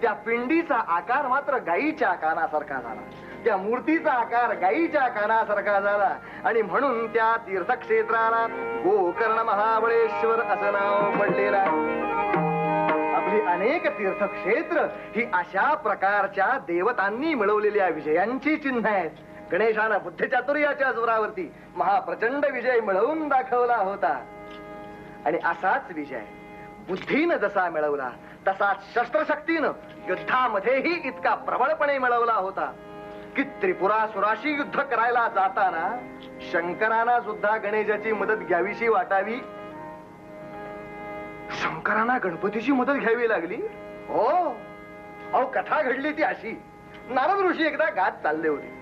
त्या पिंडीचा आकार मात्र गायीच्या कानासारखा झाला. त्या मूर्तीचा आकार गायीच्या कानासारखा झाला आणि म्हणून त्या तीर्थक्षेत्राला गोकर्ण महाबळेश्वर असं नाव पडलेलं आहे. आपली अनेक तीर्थक्षेत्र ही अशा प्रकारच्या देवतांनी मिळवलेल्या विजयांची चिन्ह आहेत. गणेशानं बुद्धिचातुर्याच्या जोरावरती महाप्रचंड विजय मिळवून दाखवला होता. आणि असाच विजय बुद्धीनं जसा मिळवला तसाच शस्त्रशक्तीनं युद्धामध्येही इतका प्रबळपणे मिळवला होता की त्रिपुरासुराशी युद्ध करायला जाताना शंकरांना सुद्धा गणेशाची मदत घ्यावीशी वाटावी. शंकरांना गणपतीची मदत घ्यावी लागली. हो, अहो कथा घडली ती अशी. नारद ऋषी एकदा गात चालले होते.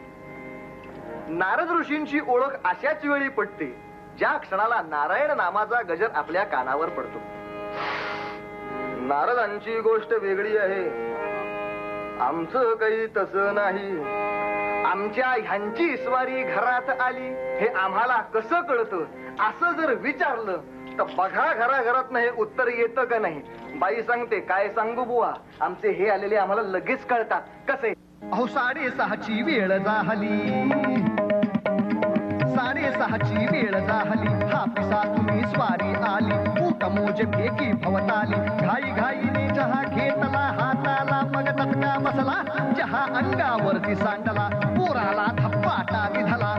नारद ऋषींची ओळख अशाच वेळी पडते ज्या क्षणाला नारायण नामाचा गजर आपल्या कानावर पडतो. नारदांची गोष्ट वेगळी आहे, आमचं काही तसं नाही. आमच्या ह्यांची स्वारी घरात आली हे आम्हाला कसं कळतं असं जर विचारलं तर बघा घराघरात हे उत्तर येतं का नाही. बाई सांगते, काय सांगू बुवा, आमचे हे आलेले आम्हाला लगेच कळतात. कसे? अहो 6:30ची वेळ झाली, 6:30ची वेळ झाली. हापिसा तुम्ही स्वारी आली, ऊट मोज फेकी भवताली. घाई घाईने चहा घेतला हाताला, मग तटका बसला चहा अंगावरती सांडला. पोराला धप्पाटा विधला.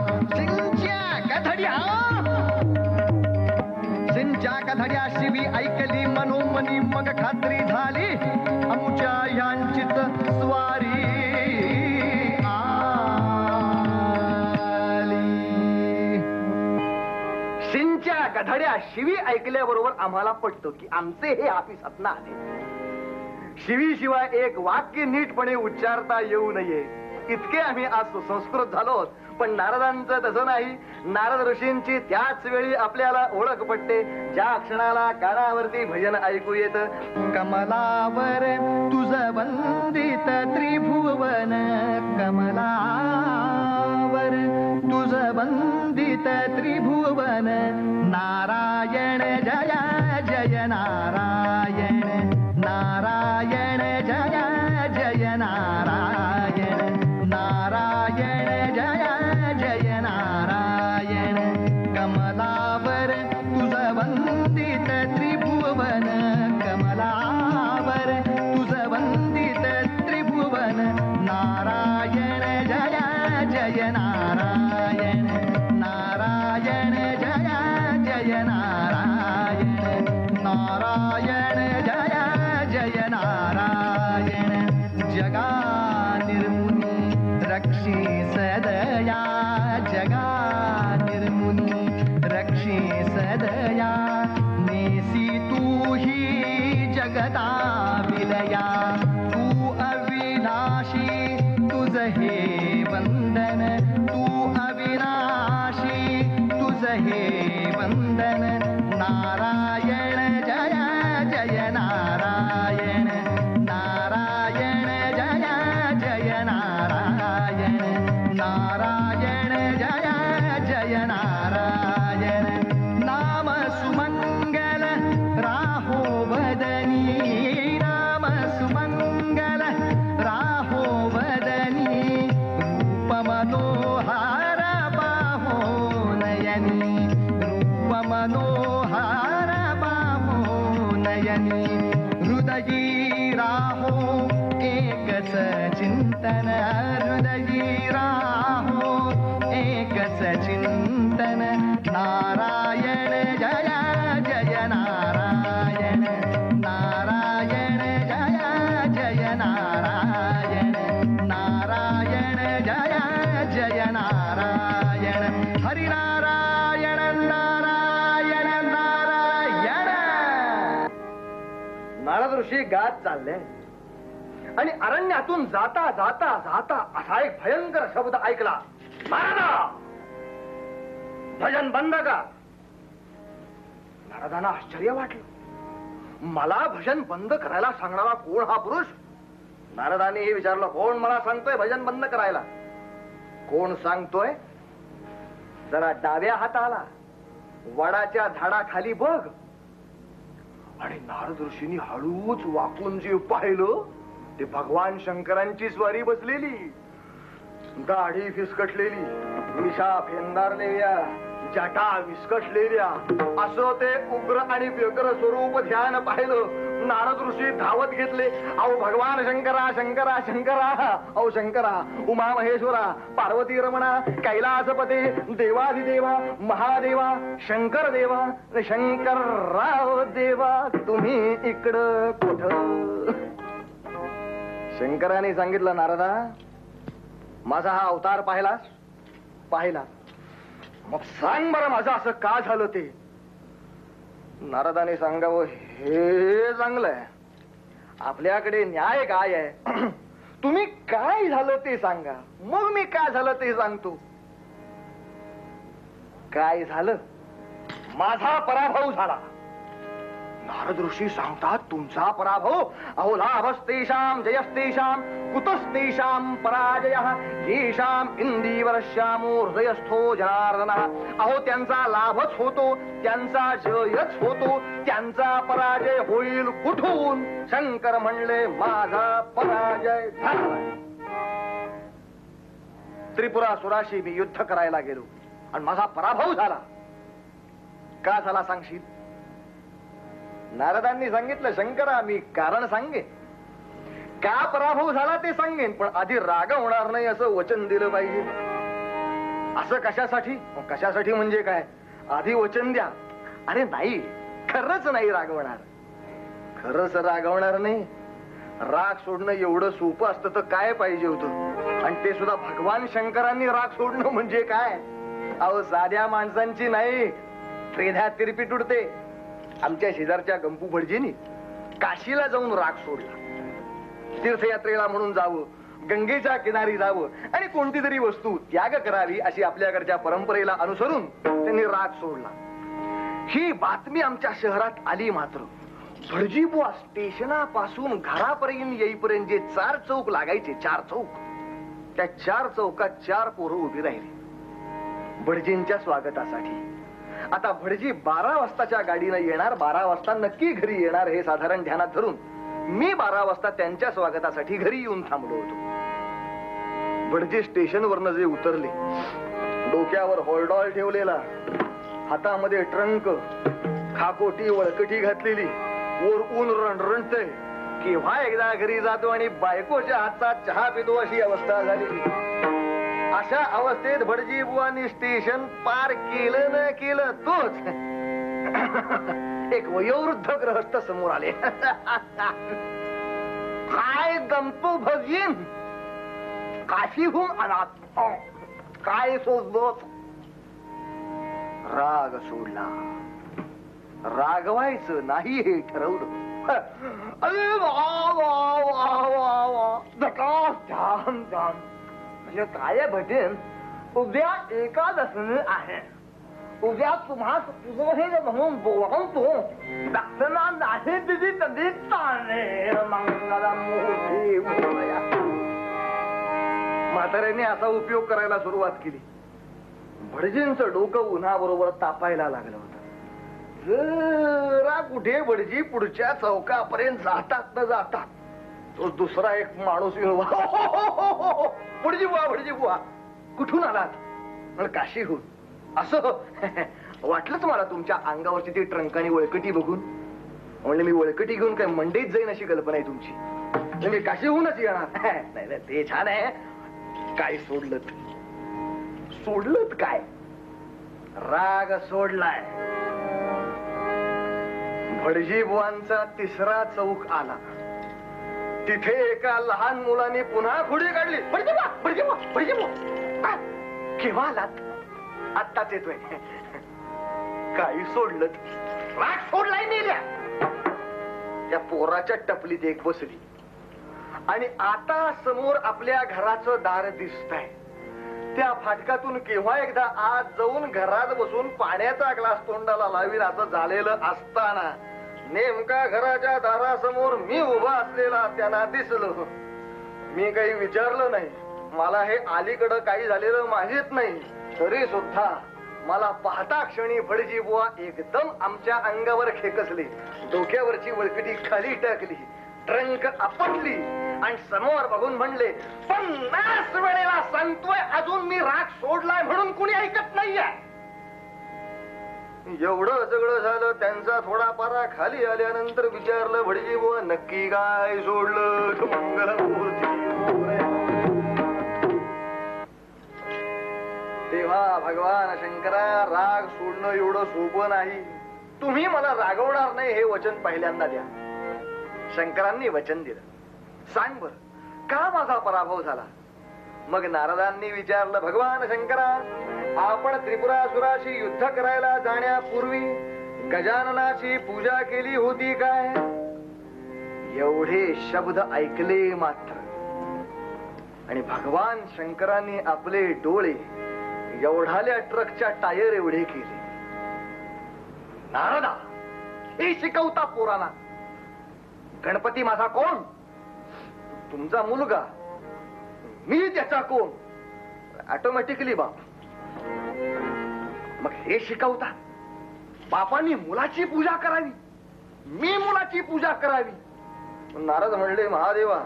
सिंच्या कधड्या शिवी ऐकली मनोमनी, मग खात्री झाली अमुच्या यांचीच स्वारी आली. सिंच्या गधड्या शिवी ऐकल्याबरोबर आम्हाला पटतो की आमचे हे हापिसात ना आले. शिवीशिवाय एक वाक्य नीटपणे उच्चारता येऊ नये इतके आम्ही आज सुसंस्कृत झालो. पण नारदांचं तसं नाही. नारद ऋषींची त्याच वेळी आपल्याला ओळख पडते ज्या क्षणाला कानावरती भजन ऐकू येत. कमलावर तुझ वंदित त्रिभुवन, कमलावर तुझ वंदित त्रिभुवन. नारायण जय जय नारायण, नारायण जय जय नारायण. जय नारायण नारायण जय जय नारायण नारायण जय जय नारायण जगा निर्मुनी रक्षी सदया जगा निर्मुनी रक्षी सदया नेसी तू ही जगता विलया तू अविनाशी तुझ हे वंदन तू अविनाशी तुझ हे वंदन नारायण जय जय नारायण नारायण जय जय नारायण नारायण जय जय नारायण नाम सुमंगल राहो वदनी नाम सुमंगल राहो वदनी रूप मनोहार बाहो नयनी रूप मनोहार बाहो नयनी हृदयी राहो एकच चिंतन हृदयी राहो एकच चिंतन नारायण जय जय नारायण नारायण जय जय नारायण नारायण जय जय नारायण हरिनारायण नारायण नारायण. नारद ऋषी गात चालले आणि अरण्यातून जाता जाता जाता असा एक भयंकर शब्द ऐकला, नारदा भजन बंद का. नारदांना आश्चर्य वाटलं, मला भजन बंद करायला सांगणारा कोण हा पुरुष. नारदांनी हे विचारलं, कोण मला सांगतोय भजन बंद करायला. कोण सांगतोय, जरा डाव्या हाताला वडाच्या झाडाखाली बघ. आणि नारद ऋषींनी हळूच वाकून जे पाहिलं ते भगवान शंकरांची स्वारी बसलेली, दाढी फिसकटलेली, मिशा फेंदारलेल्या, जटा विस्कटलेल्या, असं ते उग्र आणि व्यग्र स्वरूप ध्यान पाहिलं. नारद ऋषी धावत घेतले, अहो भगवान शंकरा शंकरा शंकरा, अहो शंकरा, उमा महेश्वरा, पार्वती रमणा, कैलासपते, देवाधिदेवा, महादेवा, शंकर देवा, शंकरराव देवा, तुम्ही इकडं कुठं. शंकराने सांगितलं, नारदा माझा हा अवतार पाहिलास. पाहिला, मग सांग बरं माझं असं का झालं ते. नारदाने सांगावं, हे चांगलंय, आपल्याकडे न्याय काय आहे. तुम्ही काय झालं ते सांगा, मग मी काय झालं ते सांगतो. काय झालं, माझा पराभव झाला. नारद ऋषी सांगतात, तुमचा पराभव. अहो लाभस्तेषां जयस्तेषां कुतस्तेषां पराजयः येषां इंदीवरश्यामो हृदयस्थो जनार्दनः. अहो त्यांचा लाभच होतो, त्यांचा जयच होतो, त्यांचा पराजय होईल कुठून. शंकर म्हणले, माझा पराजय झाला. त्रिपुरासुराशी मी युद्ध करायला गेलो आणि माझा पराभव झाला. का झाला सांगशील. नारदांनी सांगितलं, शंकरा मी कारण सांगेन, का पराभव झाला ते सांगेन, पण आधी राग होणार नाही असं वचन दिलं पाहिजे. असं कशासाठी. कशासाठी म्हणजे काय, आधी वचन द्या. अरे नाही, खरंच नाही रागवणार, खरंच रागवणार नाही. राग सोडणं एवढं सोपं असतं तर काय पाहिजे होतं. आणि ते सुद्धा भगवान शंकरांनी राग सोडणं म्हणजे काय. अहो साध्या माणसांची नाही, त्रेधा तिरपीट उडते. आमच्या शेजारच्या गंपू भटजींनी काशीला जाऊन राग सोडला. तीर्थयात्रेला म्हणून जावं, गंगेच्या किनारी जावं आणि कोणती तरी वस्तू त्याग करावी अशी आपल्याकडच्या परंपरेला अनुसरून त्यांनी राग सोडला. ही बातमी आमच्या शहरात आली. मात्र भटजीबुवा स्टेशनापासून घरापर्यंत येईपर्यंत जे 4 चौक लागायचे, 4 चौक, त्या 4 चौकात 4 पोरं उभी राहिली भटजींच्या स्वागतासाठी. आता भटजी 12 वाजताच्या गाडीनं येणार, 12 वाजता नक्की घरी येणार हे साधारण ध्यानात धरून मी 12 वाजता त्यांच्या स्वागतासाठी घरी येऊन थांबलो होतो. भटजी स्टेशनवरनं जे उतरले, डोक्यावर होल्डॉल ठेवलेला, हातामध्ये ट्रंक, खाकोटी वळकटी घातलेली, वर ऊन रणरणतय, केव्हा एकदा घरी जातो आणि बायकोच्या हातात चहा पितो अशी अवस्था झालेली. अशा अवस्थेत भटजी बुवांनी स्टेशन पार केलं न केलं तोच एक वयोवृद्ध ग्रहस्थ समोर आले. काय गमतो भगीन, काशीहून अनाथ, काय सोडलोत? राग सोडला, रागवायचं नाही हे ठरवलं. अरे वा वा वा वा वा, झकास, छान छान. म्हणजे काय भजन, उद्या एकादशी आहे. उद्या तुम्हा तुझं म्हणून बोलतो दक्षिणा नाही तिची कधी चालणे. मंगला मोठी म्हाताऱ्याने असा उपयोग करायला सुरुवात केली. भटजींचं डोकं उन्हाबरोबर तापायला लागलं होतं. जरा कुठे भटजी पुढच्या चौकापर्यंत जातात न जातात तो दुसरा एक माणूस येऊन, भटजी बुवा कुठून आलात? काशीहून. असं वाटलंच मला तुमच्या अंगावरची ती ट्रंकानी वळकटी बघून. म्हणले मी वळकटी घेऊन काय मंडईत जाईन अशी कल्पना आहे तुमची. मी काशीहूनच येणार. नाही ते छान आहे. काय सोडलत? सोडलत काय? राग सोडलाय. भटजी बुवांचा तिसरा चौक आला. तिथे एका लहान मुलाने पुन्हा खुडी काढली. केव्हा आलात? आत्ताच येतोय. काही सोडलं? राग सोडलाय मेल्या. त्या पोराच्या टपलीत एक बसली आणि आता समोर आपल्या घराचं दार दिसतंय. त्या फाटकातून केव्हा एकदा आत जाऊन घरात बसून पाण्याचा ग्लास तोंडाला लावील असं झालेलं असताना नेमका घराच्या दारासमोर मी उभा असलेला त्यांना दिसलो. मी काही विचारलं नाही. मला हे अलीकडं काही झालेलं माहित नाही. तरी सुद्धा मला पाहता क्षणी भटजी बुवा एकदम आमच्या अंगावर खेकसले. डोक्यावरची वळकटी खाली टाकली, ट्रंक आपटली आणि समोर बघून म्हणले, 50 वेळेला सांगतोय अजून मी राग सोडलाय म्हणून कुणी ऐकत नाहीये. एवढं सगळं झालं. त्यांचा थोडा पारा खाली आल्यानंतर विचारलं, भटजी बुवा नक्की काय सोडलं? मंगलमूर्ती. तेव्हा भगवान शंकरा, राग सोडणं एवढं सोपं नाही. तुम्ही मला रागवणार नाही हे वचन पहिल्यांदा द्या. शंकरांनी वचन दिलं. सांग बर का माझा पराभव झाला? मग नारदांनी विचारलं, भगवान शंकरा, आपण त्रिपुरासुराशी युद्ध करायला जाण्यापूर्वी गजाननाची पूजा केली होती काय? एवढे शब्द ऐकले मात्र आणि भगवान शंकरांनी आपले डोळे एवढाल्या ट्रकच्या टायर एवढे केले. नारदा, हे शिकवता पोरांना. गणपती माझा कोण? तुमचा मुलगा. मी त्याचा कोण? ऑटोमॅटिकली बाप. मग हे शिकवता बापांनी मुलाची पूजा करावी, मी मुलाची पूजा करावी. नारद म्हणले, महादेवा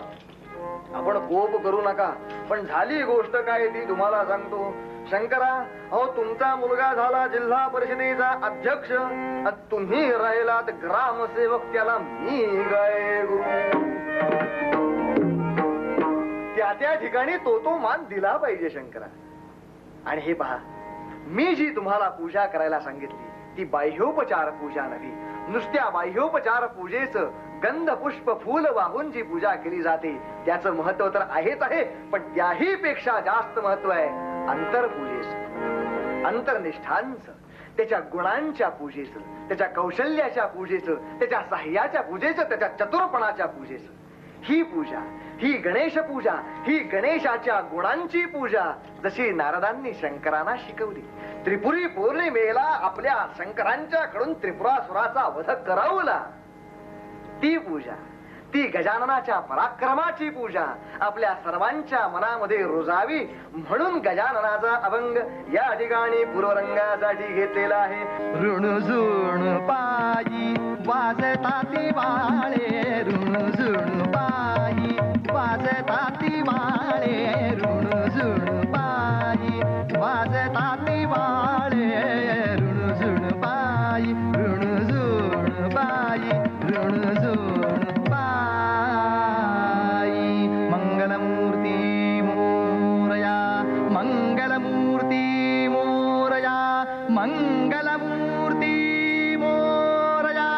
आपण कोप करू नका, पण झाली गोष्ट काय ती तुम्हाला सांगतो. शंकरा, अहो तुमचा मुलगा झाला जिल्हा परिषदेचा अध्यक्ष, तुम्ही राहिलात ग्रामसेवक, त्याला मी गाय गुरु. त्या ठिकाणी तो मान दिला पाहिजे शंकरा. आणि हे पहा, मी जी तुम्हाला पूजा करायला सांगितली ती बाह्योपचार पूजा नव्हे. नुसत्या बाह्योपचार पूजेचं गंध पुष्प फूल वाहून जी पूजा केली जाते त्याचं महत्व तर आहेच आहे, पण त्याही पेक्षा जास्त महत्व आहे अंतरपूजेचं, अंतरनिष्ठांचं, त्याच्या गुणांच्या पूजेचं, त्याच्या कौशल्याच्या पूजेचं, त्याच्या साह्याच्या पूजेचं, त्याच्या चतुरपणाच्या पूजेचं. ही पूजा, ही गणेश पूजा, ही गणेशाच्या गुणांची पूजा जशी नारदांनी शंकरांना शिकवली. त्रिपुरी पौर्णिमेला आपल्या शंकरांच्या कडून त्रिपुरासुराचा वध करावला, ती पूजा, ती गजाननाच्या पराक्रमाची पूजा आपल्या सर्वांच्या मनामध्ये रुजावी म्हणून गजाननाचा अभंग या ठिकाणी पूर्वरंगासाठी घेतलेला आहे. ऋणझुण पायी वाजताती वाळे, ऋणझुण पायी वाजताती वाळे, ऋणझुण पायी वाजताती वाळे, ऋणझुण पायी, ऋणझुण पायी, ऋणझुण पायी. मंगलमूर्ती मोरया, मंगल मंगलमूर्ती मोरया.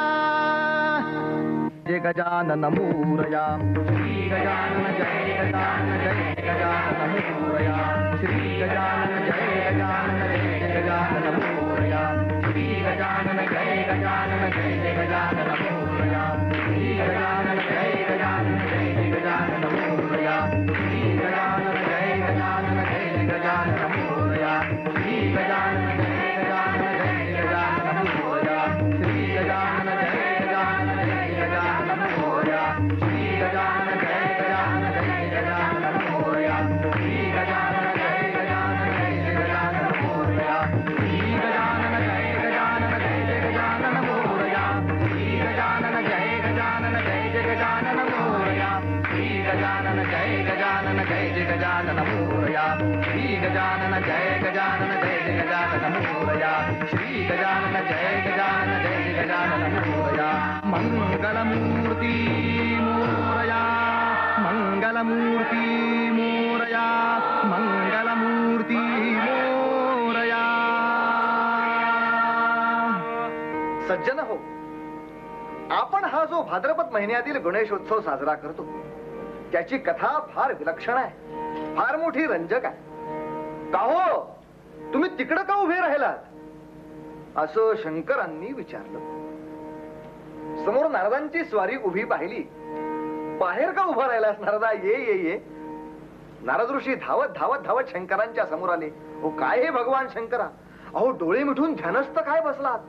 जय गजानन मोरया. श्री गजानन जय गजानन जय गजानन मोरया. श्री गजानन जय गजानन जय गजानन मोरया. श्री गजानन जय गजानन जय गजानन मोरया. श्री गजानन जय गजानन जय गजानन मोरया. श्री गजानन जय गजानन जय गजानन मोरया. श्री गजानन जय गजानन जय गजानन मोरया. श्री गजानन जय गजानन जय गजानन मोरया. श्री गजानन जय गजानन जय गजानन मोरया. श्री गजानन जय गजानन जय गजानन मोरया. श्री गजानन जय गजानन जय गजानन मोरया. श्री गजानन जय गजानन जय गजानन मोरया. श्री गजानन जय गजानन जय गजानन मोरया. श्री गजानन जय गजानन जय गजानन मोरया. श्री गजानन जय गजानन जय गजानन मोरया. मंगलमूर्ती मोरया. मंगलमूर्ती मोरया. मंगलमूर्ती मोरया. सज्जन हो, आपण हा जो भाद्रपद महिन्यातील गणेशोत्सव साजरा करतो त्याची कथा फार विलक्षण आहे, फार मोठी रंजक आहे. का हो, तुम्ही तिकडं का उभे राहिलात असं शंकरांनी विचारलं. समोर नारदांची स्वारी उभी पाहिली. बाहेर का उभा राहिलास नारदा, ये ये ये. नारद ऋषी धावत धावत धावत शंकरांच्या समोर आले. हो काय हे भगवान शंकरा, अहो डोळे मिठून ध्यानस्थ काय बसलात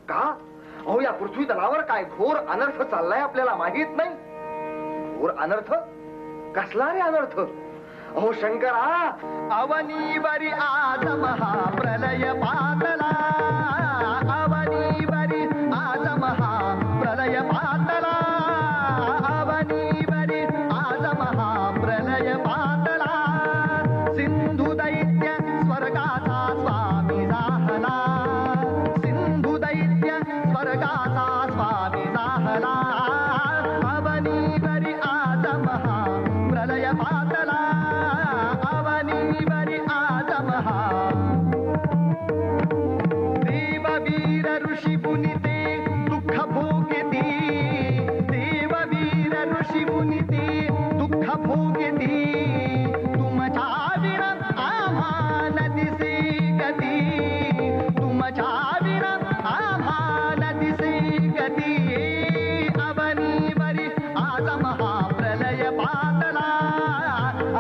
का? अहो या पृथ्वी तलावर काय घोर अनर्थ चाललाय आपल्याला माहित नाही? घोर अनर्थ? कसला रे अनर्थ? अहो शंकरा, अवनीवरी आज महाप्रलय पातला. अवनीवरी आज महाप्रलय पातला. अवनीवरी आज महाप्रलय पातला. सिंधू दैत्य स्वर्गाचा स्वामी जाहला. सिंधू दैत्य स्वर्गाचा स्वामी जाहला. अवनीवरी आज महाप्रलय पातला. अवनीवरी आज महा देववीर ऋषी पुनिते दुःख भोगती. देववीर ऋषी पुनिते दुःख भोगती. तुमच्या विना आम्हाला दिसे गती. तुमच्या विना आम्हाला दिसे गती. अवनीवरी आज महाप्रलय पातला.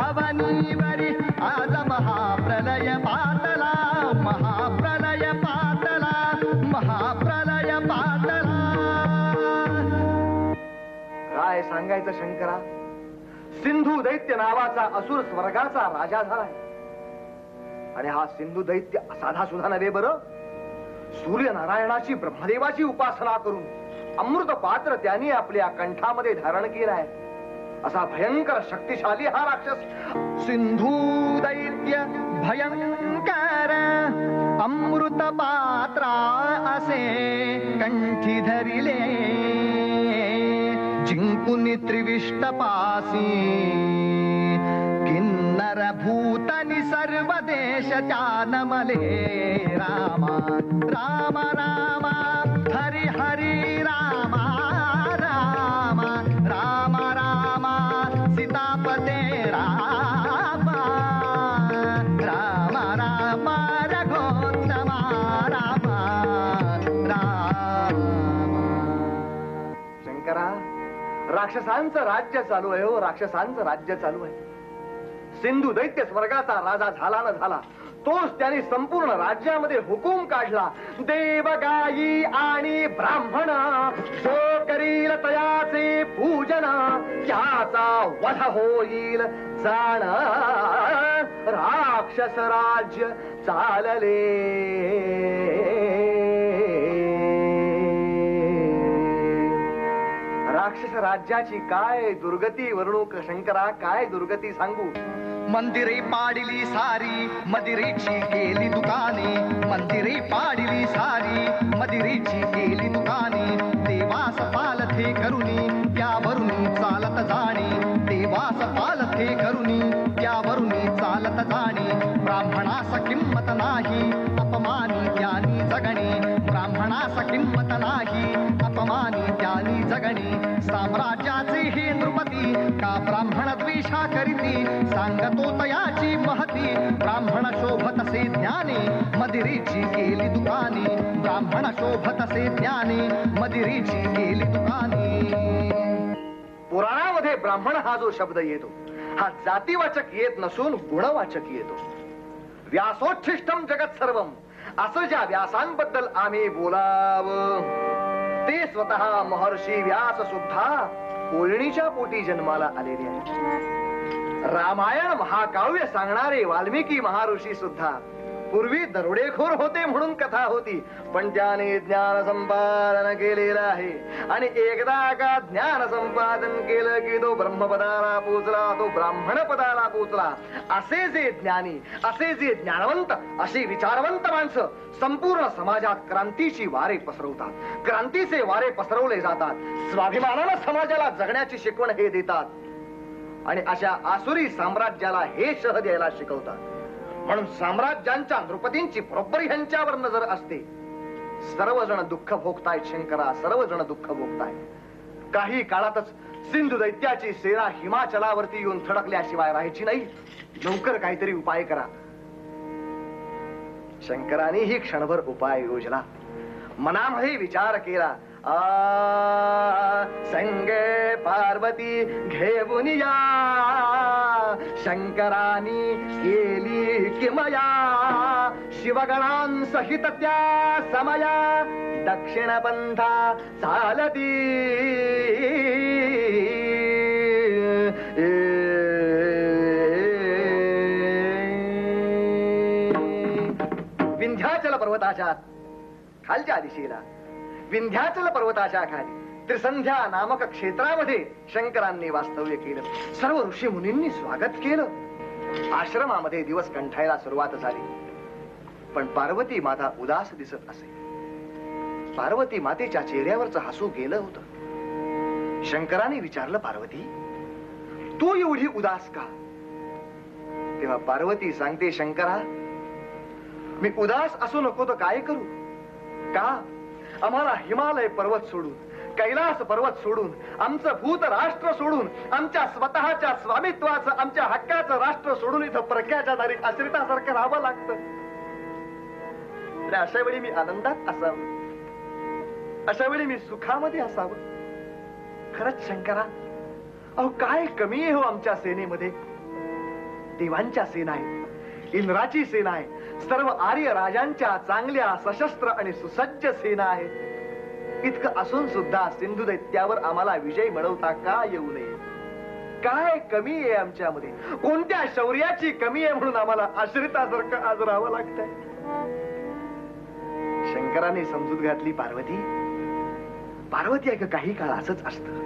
अवनीवरी आज महाप्रलय पातला. महाप्रलय पातला. महाप्रलय पातला. काय सांगायचं शंकरा, सिंधू दैत्य नावाचा असुर स्वर्गाचा राजा झालाय. आणि हा सिंधू दैत्य साधा सुद्धा नव्हे बरं. सूर्यनारायणाची ब्रह्मदेवाची उपासना करून अमृत पात्र त्यांनी आपल्या कंठामध्ये धारण केलाय. असा भयंकर शक्तिशाली हा राक्षस सिंधू दैत्य भयंकर अमृत पात्रा असे कंठी धरिले. जिंकून त्रिविष्ट पासी किन्नर भूतनी सर्व देश नमले. रामा राम राम हरी हरी रामा राम राम राम सीतापते राम राम राम रघोत्तमा राम राम. शंकरा, राक्षसांचं राज्य चालू आहे हो, राक्षसांचं राज्य चालू आहे. सिंधू दैत्य स्वर्गाचा राजा झाला न झाला, तोच त्यांनी संपूर्ण राज्यामध्ये हुकूम काढला. देवगायी आणि ब्राह्मण जो करील तयाचे पूजन त्याचा वध होईल जाण. राक्षस राज्य चालले. राक्षस राज्याची काय दुर्गती वर्णू शंकरा, काय दुर्गती सांगू. मंदिरे पाडिली सारी मदिरेची केली दुकाने. मंदिरे पाडिली सारी मदिरेची केली दुकाने. देवास पालथे करुणी त्यावरुनी चालत जाणे. देवास पालथे करुणी त्यावरुनी चालत जाणे. ब्राह्मणास किंमत नाही अपमानी ज्ञानी मदिरीची केली दुकानी ब्राह्मण शोभत असे ज्ञानी मदिरीची केली दुकानी. पुराणामध्ये ब्राह्मण हा जो शब्द येतो हा जातीवाचक येत नसून गुणवाचक येतो. व्यासोच्छिष्टम जगत सर्वम असं ज्या व्यासांबद्दल आम्ही बोलावं ते स्वतः महर्षी व्यास सुद्धा कोळणीच्या पोटी जन्माला आलेले आहेत. रामायण महाकाव्य सांगणारे वाल्मिकी महर्षी सुद्धा पूर्वी दरोडेखोर होते म्हणून कथा होती, पण त्याने ज्ञान संपादन केलेलं आहे. आणि एकदा का ज्ञान संपादन केलं की तो ब्रह्मपदाला पोचला, तो ब्राह्मण पदाला पोचला. असे जे ज्ञानी, असे जे ज्ञानवंत, अशी विचारवंत माणसं संपूर्ण समाजात क्रांतीची वारे पसरवतात. क्रांतीचे वारे पसरवले जातात. स्वाभिमानानं समाजाला जगण्याची शिकवण हे देतात आणि अशा आसुरी साम्राज्याला हे शह द्यायला शिकवतात. म्हणून साम्राज्यांच्या नृपतींची बरोबर ह्यांच्यावर नजर असते. सर्वजण दुःख भोगतायत शंकरा, सर्वजण दुःख भोगतायत. काही काळातच सिंधू दैत्याची सेना हिमाचलावरती येऊन थडकल्याशिवाय राहायची नाही. लवकर काहीतरी उपाय करा. शंकराने ही क्षणभर उपाय योजला, मनामध्ये विचार केला. संगे पार्वती घेऊन या शंकरानी केली किमया शिवगणांसहित त्या समया दक्षिण पंथा चालती. विंध्याचल पर्वताच्या खालच्या दिशेला, विंध्याचल पर्वताच्या खाली त्रिसंध्या नामक क्षेत्रामध्ये शंकरांनी वास्तव्य केलं. सर्व ऋषी मुनींनी स्वागत केलं. आश्रमामध्ये दिवस कंठायला सुरुवात झाली, पण पार्वती माता उदास दिसत असे. पार्वती मातेच्या चेहऱ्यावरचं हसू गेलं होतं. शंकराने विचारलं, पार्वती तू एवढी उदास का? तेव्हा पार्वती सांगते, शंकरा मी उदास असू नको तर काय करू? का? आम्हाला हिमालय पर्वत सोडून, कैलास पर्वत सोडून, आमचं भूत राष्ट्र सोडून, आमच्या स्वतःच्या स्वामित्वाचं, आमच्या हक्काचं राष्ट्र सोडून इथं परक्याच्या दारी आश्रितासारखं राहावं लागतं. अशा वेळी मी आनंदात असावं, अशा वेळी मी सुखामध्ये असावं. खरंच शंकरा, अहो काय कमी आहे हो आमच्या सेनेमध्ये. देवांच्या सेना आहे, इंद्राची सेना आहे, सर्व आर्य राजांच्या चांगल्या सशस्त्र आणि सुसज्ज सेना आहे. इतकं असून सुद्धा सिंधू दैत्यावर आम्हाला विजय मिळवता का येऊ नये? काय कमी आहे आमच्यामध्ये? कोणत्या शौर्याची कमी आहे म्हणून आम्हाला आश्रितासारखं आज राहावं लागतंय? शंकराने समजूत घातली, पार्वती पार्वती ऐक, काही काळ असंच असतं.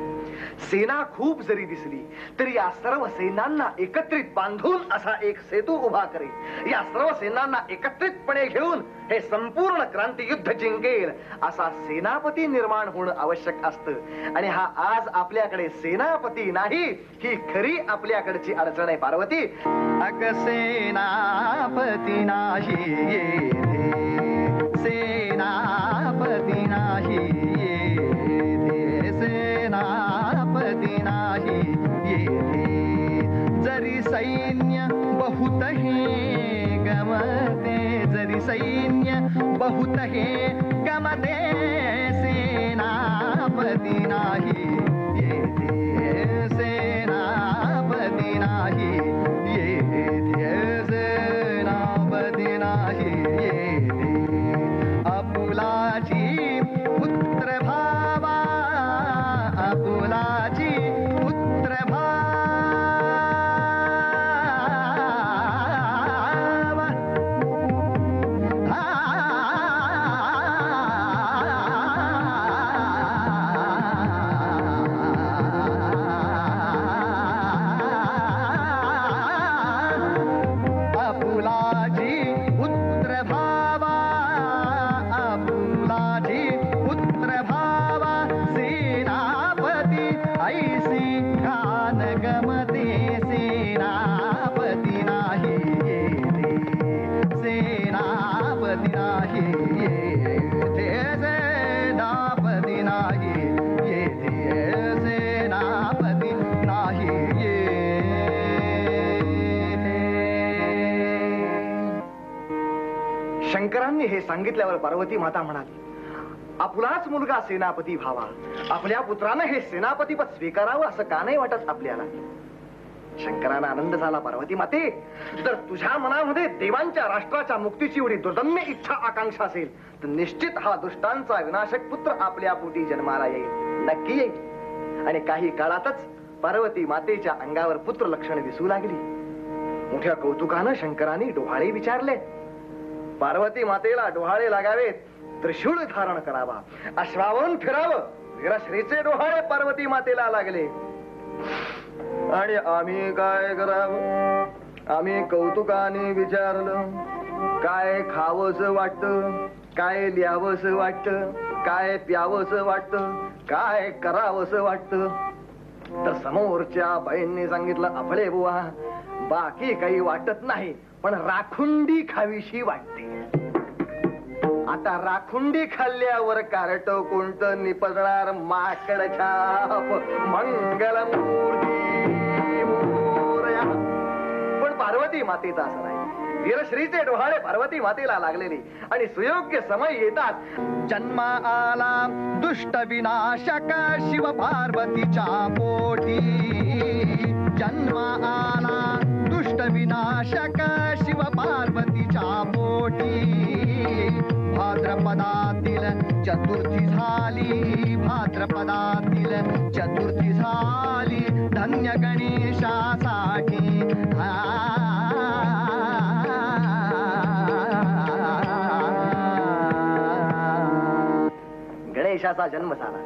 सेना खूप जरी दिसली तरी या सर्व सेनांना एकत्रित बांधून असा एक सेतू उभा करेल. या सर्व सेनांना एकत्रितपणे घेऊन हे संपूर्ण क्रांती युद्ध जिंकेल असा सेनापती निर्माण होणं आवश्यक असतं. आणि हा आज आपल्याकडे सेनापती नाही, ही खरी आपल्याकडची अडचण आहे. पार्वती अग सेनापती नाही येथे, सेनापती नाही येथे, सेनापती नाही येथे. जरी सैन्य बहुत हे गमते, जरी सैन्य बहुत हे गमते, सेनापती नाही येथे, सेनापती नाही येथे, सेनापती नाही येथे. आपुलाची पुत्र भावा, आपुलाची पुत्र भावा, आपुलाची पुत्र भावा, आपुलाची पुत्र भावा, सेनापती ऐसी खान गमते, सेनापती नाही येथे, सेनापती नाही येथे, सेनापती नाही येथे, सेनापती नाही येथे. शंकरांनी हे सांगितल्यावर पार्वती माता म्हणाली, आपलाच मुलगा सेनापती व्हावा, आपल्या पुत्रानं हे सेनापतीपद स्वीकारावं असं का नाही वाटत आपल्याला? शंकरांना आनंद झाला. पार्वती माते, जर तुझ्या मनामध्ये देवांच्या राष्ट्राच्या मुक्तीची एवढी दुर्दम्य इच्छा आकांक्षा असेल तर निश्चित हा दुष्टांचा विनाशक पुत्र आपल्या पोटी जन्माला येईल, नक्की येईल. आणि काही काळातच पार्वती मातेच्या अंगावर पुत्र लक्षणे दिसू लागली. मोठ्या कौतुकानं शंकरांनी डोहाळे विचारले. पार्वती मातेला डोहाळे लागावेत, त्रिशूळ धारण करावा, अश्वावरून फिरावं, वीरश्रीचे डोहाळे पार्वती मातेला लागले. आणि आम्ही काय करावं? आम्ही कौतुकाने विचारलं, काय खावंस वाटतं, काय लिहावंस वाटतं, काय प्यावंस वाटतं, काय करावंस वाटतं? तर समोरच्या बाईंनी सांगितलं, अफळे बुवा, बाकी काही वाटत नाही, पण राखुंडी खावीशी वाटते. आता राखुंडी खाल्ल्यावर कारट कोणतं निपजणार? माकड छाप मंगलमूर्ती मोरया. पण पार्वती मातेचा असं नाही. वीरश्रीचे डोहाळे पार्वती मातेला लागलेले आणि सुयोग्य समय येतात. जन्मा आला दुष्ट विनाशक शिव पार्वतीच्या पोटी. जन्मा आला दुष्ट विनाशक शिव पार्वतीच्या पोटी. भाद्रपदातील चतुर्थी झाली, भाद्रपदातील चतुर्थी झाली, धन्य गणेशासाठी. गणेशाचा जन्म झाला.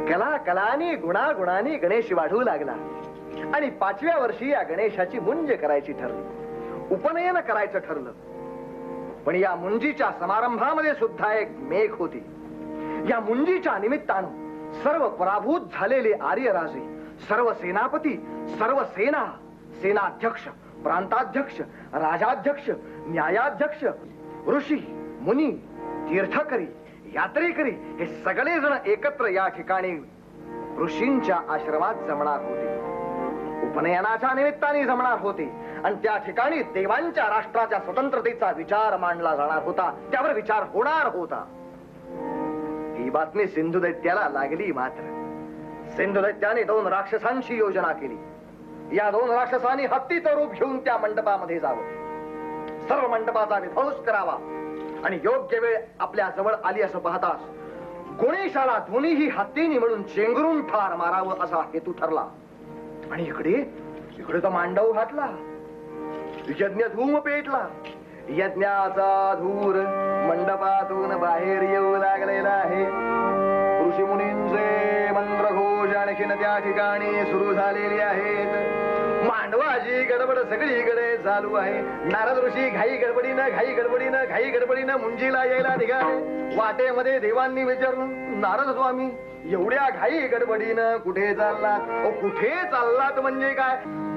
कला कलानी गुणागुणानी गणेश वाढू लागला आणि 5व्या वर्षी या गणेशाची मुंज करायची ठरली, उपनयन करायचं ठरलं. पण या मुंजीच्या समारंभामध्ये सुद्धा एक मेघ होती. या मुंजीच्या निमित्तानं सर्व पराभूत झालेले आर्यराजे, सर्व सेनापती, सर्व सेना, सेनाध्यक्ष, प्रांताध्यक्ष, राजाध्यक्ष, न्यायाध्यक्ष, ऋषी, मुनी, तीर्थकरी, यात्रेकरी हे सगळे जण एकत्र या ठिकाणी ऋषींच्या आश्रमात जमणार होते. उपनयनाच्या निमित्ताने जमणार होते आणि त्या ठिकाणी देवांच्या राष्ट्राच्या स्वतंत्रतेचा विचार मांडला जाणार होता, त्यावर विचार होणार होता. ही बातमी सिंधू दैत्याला लागली. मात्र सिंधू दैत्याने 2 राक्षसांची योजना केली. या 2 राक्षसांनी हत्तीचं रूप घेऊन त्या मंडपामध्ये जावं, सर्व मंडपाचा विध्वंस करावा आणि योग्य वेळ आपल्या जवळ आली असं पाहताच गणेशाला दोन्हीही हत्तींनी मिळून चेंगरून ठार मारावं असा हेतू ठरला. आणि इकडे तो मांडव घातला, यज्ञ धूम पेटला. यज्ञाचा धूर मंडपातून बाहेर येऊ लागलेला आहे. ऋषी मुनींचे मंत्रघोष आणखीन त्या ठिकाणी सुरू झालेले आहेत. मांडवाची गडबड सगळीकडे चालू आहे. नारद ऋषी घाई गडबडीनं मुंजीला यायला निघाले. वाटेमध्ये देवांनी विचारलं, नारद स्वामी एवढ्या घाई गडबडीनं कुठे चालला? कुठे चाललात म्हणजे काय?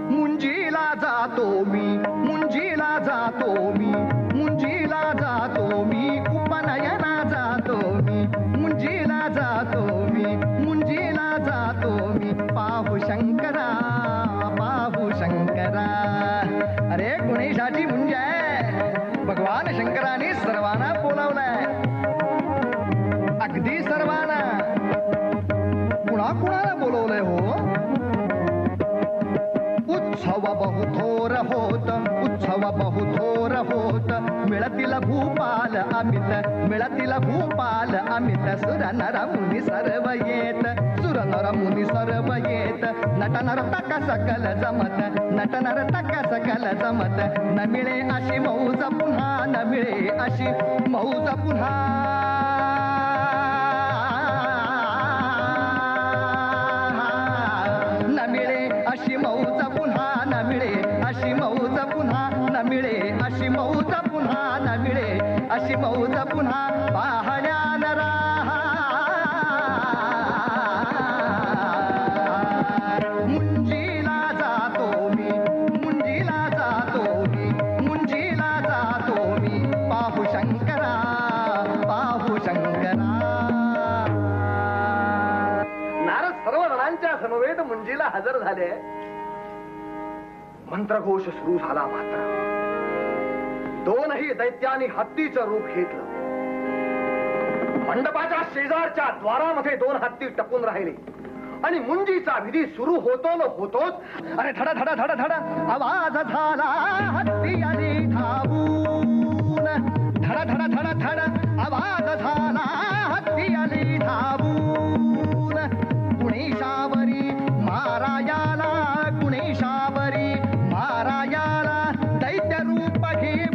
मुंजीला जातो मी, मुंजीला जातो मी, मुंजीला जातो मी, उपनयना जातो मी, मुंजीला जातो मी, मुंजीला जातो मी, पाहू शंकरा, पाहू शंकरा. अरे गणेशाची मुंज आहे. भगवान शंकराने सर्वांना बोलावलाय, अगदी सर्वांना. कुणाला बोलवलंय हो? उत्सव बहुथोर होत, उत्सव बहुथोर होत, मिळतील भूपाल अमित, मिळतील भूपाल अमित. सुर नर मुनी सर्व येत, सुर नर मुनी सर्व येत, नट नर्तक सकल जमत, नट नर्तक सकल जमत. न मिळे अशी मौज पुन्हा, न मिळे अशी मौज पुन्हा. न मिळे अशी मौज पुन्हा, न मिळे अशी मौज पुन्हा, न मिळे अशी मौज पुन्हा, न मिळे अशी मौज पुन्हा. पाहण्यान राहा मुंजीला जातो मी, मुंजीला जातो मी, मुंजीला जातो मी, पाहू शंकरा, पाहू शंकरा. नारद सर्व जणांच्या समवेत मुंजीला हजर झाले. मंत्रघोष सुरू झाला. मात्र दोनही दैत्यांनी हत्तीचं रूप घेतलं. मंडपाच्या शेजारच्या द्वारामध्ये 2 हत्ती टपून राहिले आणि मुंजीचा विधी सुरू होतो न होतोच अरे धडा धडा धडा धडा आवाज झाला हत्ती आली धावून. धडा धडा धडा धडा आवाज झाला हत्ती आली धावून. गुणेशावरी मारायाला गुणेशावरी मारायाला दैत्य रूप घेऊन.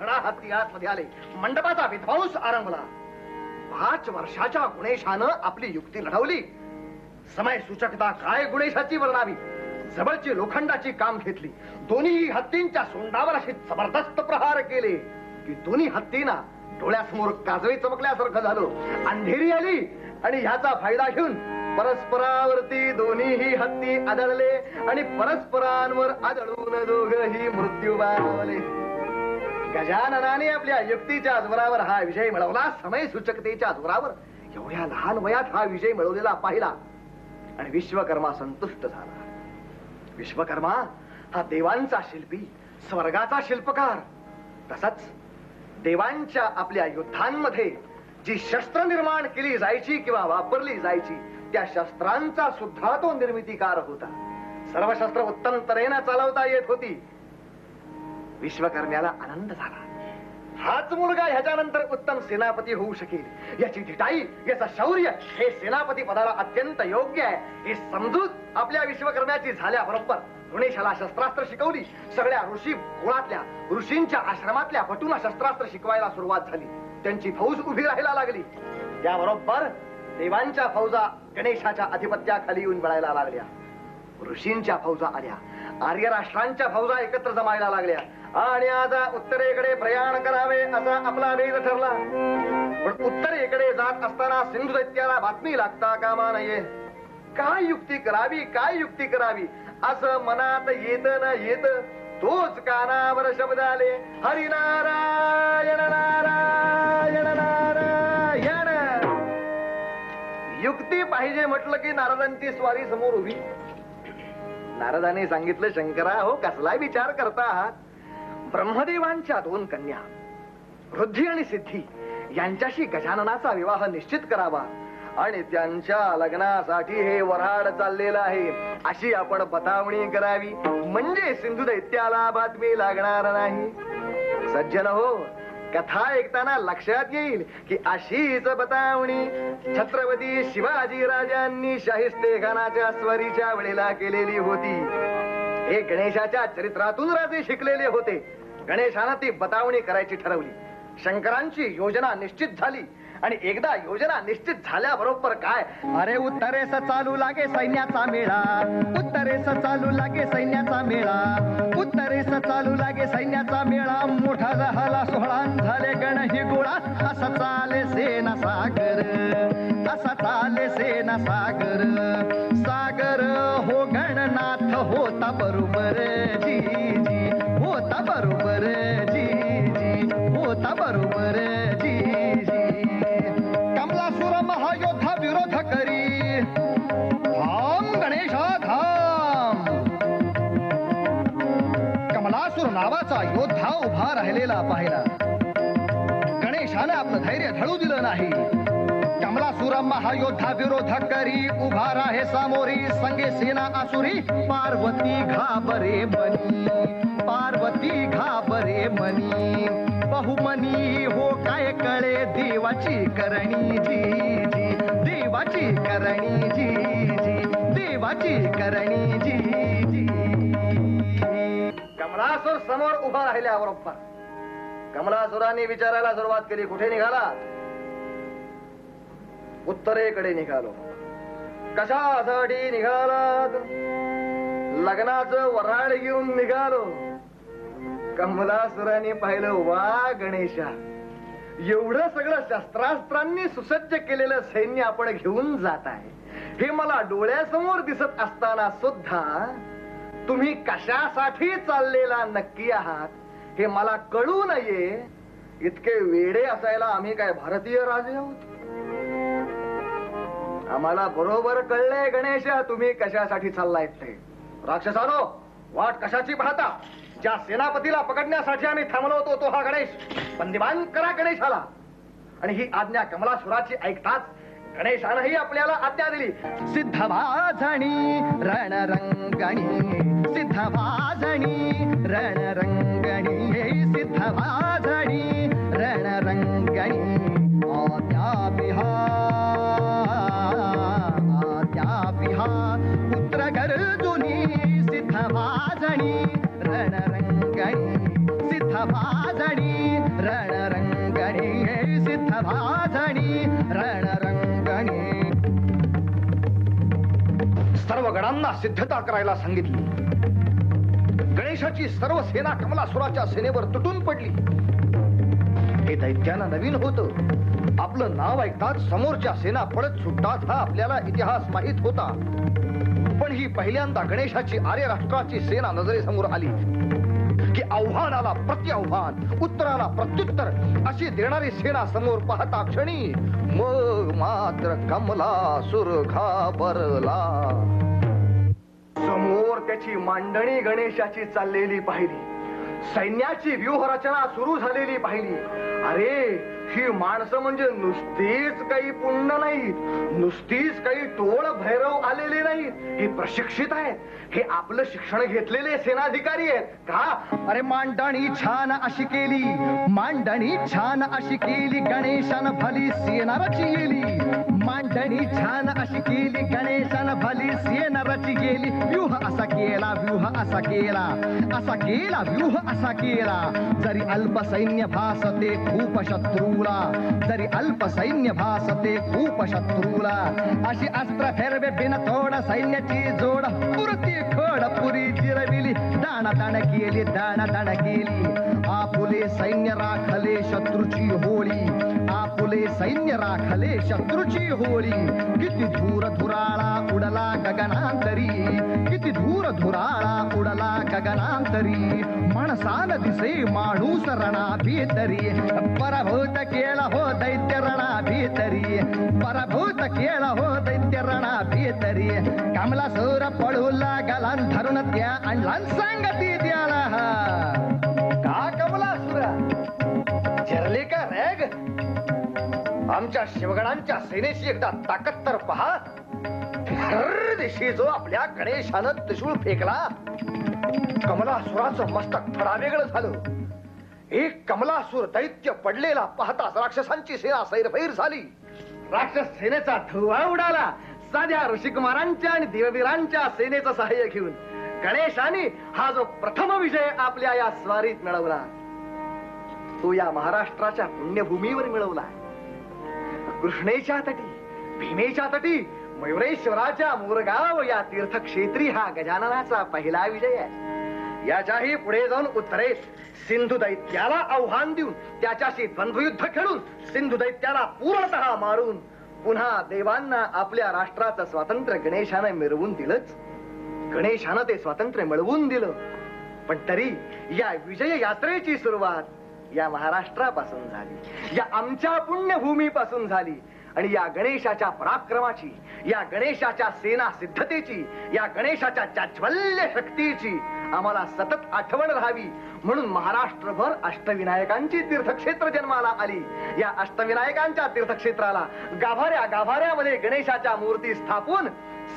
धडा हत्ती आतमध्ये आले. मंडपाचा विध्वंस आरंभला. 5 वर्षाच्या गुणेशानं आपली युक्ती लढवली. समय सूचकता काय गुणेशाची वर्णावी. जवळची लोखंडाची काम घेतली. दोन्ही हत्तींच्या सोंडावर असे जबरदस्त प्रहार केले की दोन्ही हत्तींना डोळ्यासमोर काजळी चमकल्यासारखं झालं. अंधेरी आली आणि ह्याचा फायदा घेऊन परस्परावरती दोन्हीही हत्ती आदळले आणि परस्परांवर आदळून दोघही मृत्यू पावले. गजाननाने आपल्या युक्तीच्या जोरावर हा विजय मिळवला. समय सूचकतेच्या जोरावर एवढ्या लहान वयात हा विजय मिळवलेला पाहिला आणि विश्वकर्मा संतुष्ट झाला. विश्वकर्मा हा देवांचा शिल्पी, स्वर्गाचा शिल्पकार. तसाच देवांच्या आपल्या युद्धांमध्ये जी शस्त्र निर्माण केली जायची किंवा वापरली जायची त्या शस्त्रांचा सुद्धा तो निर्मितीकार होता. सर्व शस्त्र उत्तम तऱ्हेने चालवता येत होती. विश्वकर्म्याला आनंद झाला. हाच मुलगा ह्याच्यानंतर उत्तम सेनापती होऊ शकेल. याची धिटाई, याचं शौर्य हे सेनापती पदाला अत्यंत योग्य आहे हे समजूत आपल्या विश्वकर्म्याची झाल्याबरोबर गुणेशाला शस्त्रास्त्र शिकवली. सगळ्या ऋषी कुळातल्या ऋषींच्या आश्रमातल्या पटूंना शस्त्रास्त्र शिकवायला सुरुवात झाली. त्यांची फौज उभी राहायला लागली. त्याबरोबर देवांच्या फौजा गणेशाच्या अधिपत्याखाली येऊन बळायला लागल्या. ऋषींच्या फौजा आल्या. आर्य राष्ट्रांच्या फौजा एकत्र जमायला लागल्या आणि आता उत्तरेकडे प्रयाण करावे असा आपला बेत ठरला. पण उत्तरेकडे जात असताना सिंधू दैत्याला बातमी लागता कामा नये. काय युक्ती करावी, काय युक्ती करावी असं मनात येत न येत तोच कानावर शब्द आले, हरिनारायण नारायण नारायण. युक्ती पाहिजे म्हटलं की नारदांची स्वारी समोर उभी. नारदाने सांगितलं, शंकरा हो कसला विचार करता आहात. ब्रह्मदेवांच्या 2 कन्या वृद्धी आणि सिद्धी यांच्याशी गजाननाचा विवाह निश्चित करावा आणि त्यांच्या लग्नासाठी हे वऱ्हाड चाललेलं आहे अशी आपण बतावणी करावी. म्हणजे सिंधू दैत्याला बातमी लागणार नाही. सज्जन हो, कथा ऐकताना लक्षात येईल की अशीच बतावणी छत्रपती शिवाजी राजांनी शाहिस्ते खानाच्या स्वारीच्या वेळेला केलेली होती. हे गणेशाच्या चरित्रातून राजे शिकलेले होते. गणेशानं ती बतावणी करायची ठरवली. शंकरांची योजना निश्चित झाली आणि एकदा योजना निश्चित झाल्याबरोबर काय, अरे उत्तरेस चालू लागे सैन्याचा मेळा. उत्तरेस चालू लागे सैन्याचा मेळा. उत्तरेस चालू लागे सैन्याचा मेळा. मोठा झाला सोहळा झाले गणही गोळा. असा चाले सेना सागर, असा चाले सेना सागर. सागर हो गणनाथ होता बरोबर जी जी. होता बरोबर जी जी. होता बरोबर जी जी. कमलासुर महायोद्धा विरोध करी. धाम गणेशा धाम. कमलासुर नावाचा योद्धा उभा राहिलेला पाहिला. गणेशाने आपलं धैर्य ढळू दिलं नाही. कमलासुर महायोद्धा विरोध करी उभा राहे सामोरी. संगे सेना आसुरी. पार्वती घाबरे मनी. पार्वती घाबरे मनी. बहुमनी हो काय कळे देवाची करणी जी जी. देवाची करणी जी जी. देवाची करणी जी जी. कमलासुर समोर उभा राहिल्याबरोबर कमलासुराने विचारायला सुरुवात केली, कुठे निघाला. उत्तरेकडे निघालो. कशासाठी निघालात. लग्नाचं वऱ्हाड घेऊन निघालो. कमलासुराने पाहिलं, वा गणेशा, एवढं सगळं शस्त्रास्त्रांनी सुसज्ज केलेलं सैन्य आपण घेऊन जात आहे. हे मला डोळ्यासमोर दिसत असताना सुद्धा तुम्ही कशासाठी चाललेला नक्की आहात हे मला कळू नये. इतके वेडे असायला आम्ही काय भारतीय राजे आहोत. आम्हाला बरोबर कळलंय गणेश, तुम्ही कशासाठी चाललाय ते. राक्षसानो, वाट कशाची पाहता? ज्या सेनापतीला पकडण्यासाठी आम्ही थांबलो होतो तो हा गणेश. बंदिवान करा गणेशाला. आणि ही आज्ञा कमलासुराची ऐकताच गणेशानंही आपल्याला आज्ञा दिली. सिद्धवाजणी रणरंगणी, सिद्धवाजणी रणरंगणी, सिद्धवाजणी रणरंगणी. आद्यापिहा पुत्र गर्जुनी, सिद्धवाजणी रणरंगणी, सिद्धवाजणी रणरंगणी, सिद्धवाजणी रणरंगणी. सर्व गणांना सिद्धता करायला सांगितली. गणेशाची सर्व सेना कमलासुराच्या सेनेवर तुटून पडली. हे दैत्यांना नवीन होतं. आपलं नाव ऐकताच समोरच्या सेना पळत सुटतात हा आपल्याला इतिहास माहित होता. पण ही पहिल्यांदा गणेशाची आर्य राष्ट्राची सेना नजरेसमोर आली की आव्हानाला प्रत्याव्हान, उत्तराला प्रत्युत्तर अशी देणारी सेना समोर पाहता क्षणी मग मात्र कमलासुर घाबरला. समोर त्याची मांडणी गणेशाची चाललेली पाहिली. सैन्याची व्यूहरचना सुरू झालेली पाहिली. अरे, ही माणसं म्हणजे नुसतीच काही पुण्य नाहीत, नुसतीच काही टोळ भैरव आलेले नाहीत. हे प्रशिक्षित आहेत. हे आपलं शिक्षण घेतलेले सेनाधिकारी आहेत का? अरे मांडणी छान अशी केली, मांडणी छान अशी केली, गणेशानं भली सेना रची गेली. मांडणी छान अशी केली, गणेशानं भली सेना रची गेली. व्यूह असा केला, व्यूह असा केला, असा केला व्यूह असा केला. जरी अल्प सैन्य भासते खूप शत्रूला, जरी अल्प सैन्य भासते खूप शत्रूला. अशी अस्त्र फेरवे बिन थोड सैन्याची जोड, पुरती खोड पुरी जिरविली. दाणादाण केली, दाणादाण केली. आपुले सैन्य राखले शत्रूची होळी, आपुले सैन्य राखले शत्रूची होळी. किती धूर धुराळा उडला गगनांतरी, किती धूर धुराळा उडला गगनांतरी. माणसान दिसे माणूस रणा भीतरी, पराभूत केला हो दैत्य रणा भीतरी, पराभूत केला हो दैत्य रणा भीतरी. कमलासुर पळू लागला धरून त्या आणला सांगती त्याला. का कमलासुरा जरले का रॅग? आमच्या शिवगणांच्या सेनेची एकदा ताकद तर पहा. हर दिवशी जो आपल्या गणेशानं त्रिशूळ फेकला, कमलासुराचं मस्तक थडावेगळं झालं. एक कमलासुर दैत्य पडलेला पाहताच राक्षसांची सेना सैरभैर झाली. राक्षस सेनेचा धुव्वा उडाला. साध्या ऋषिकुमारांच्या आणि देववीरांच्या सेनेचं सहाय्य घेऊन गणेशाने हा जो प्रथम विजय आपल्या या स्वारीत मिळवला, तो या महाराष्ट्राच्या पुण्यभूमीवर मिळवला. कृष्णेच्या तटी, भीमेच्या तटी, मयुरेश्वराच्या मोरगाव या तीर्थक्षेत्री हा गजाननाचा पहिला विजय आहे. याच्याही पुढे जाऊन उत्तरेस सिंधू दैत्याला आव्हान देऊन त्याच्याशी द्वंद्वयुद्ध खेळून सिंधू दैत्याला पूर्णतः मारून पुन्हा देवांना आपल्या राष्ट्राचं स्वातंत्र्य गणेशानं मिळवून दिलंच. गणेशानं ते स्वातंत्र्य मिळवून दिलं. पण तरी या विजय यात्रेची सुरुवात या महाराष्ट्रापासून झाली, या आमच्या पुण्यभूमीपासून झाली. आणि या गणेशाच्या पराक्रमाची, या गणेशाच्या सेना सिद्धतेची, या गणेशाच्या जाज्वल्य शक्तीची आम्हाला सतत आठवण राहावी म्हणून महाराष्ट्रभर अष्टविनायकांची तीर्थक्षेत्र जन्माला आली. या अष्टविनायकांच्या तीर्थक्षेत्राला गाभाऱ्या गाभाऱ्यामध्ये गणेशाच्या मूर्ती स्थापून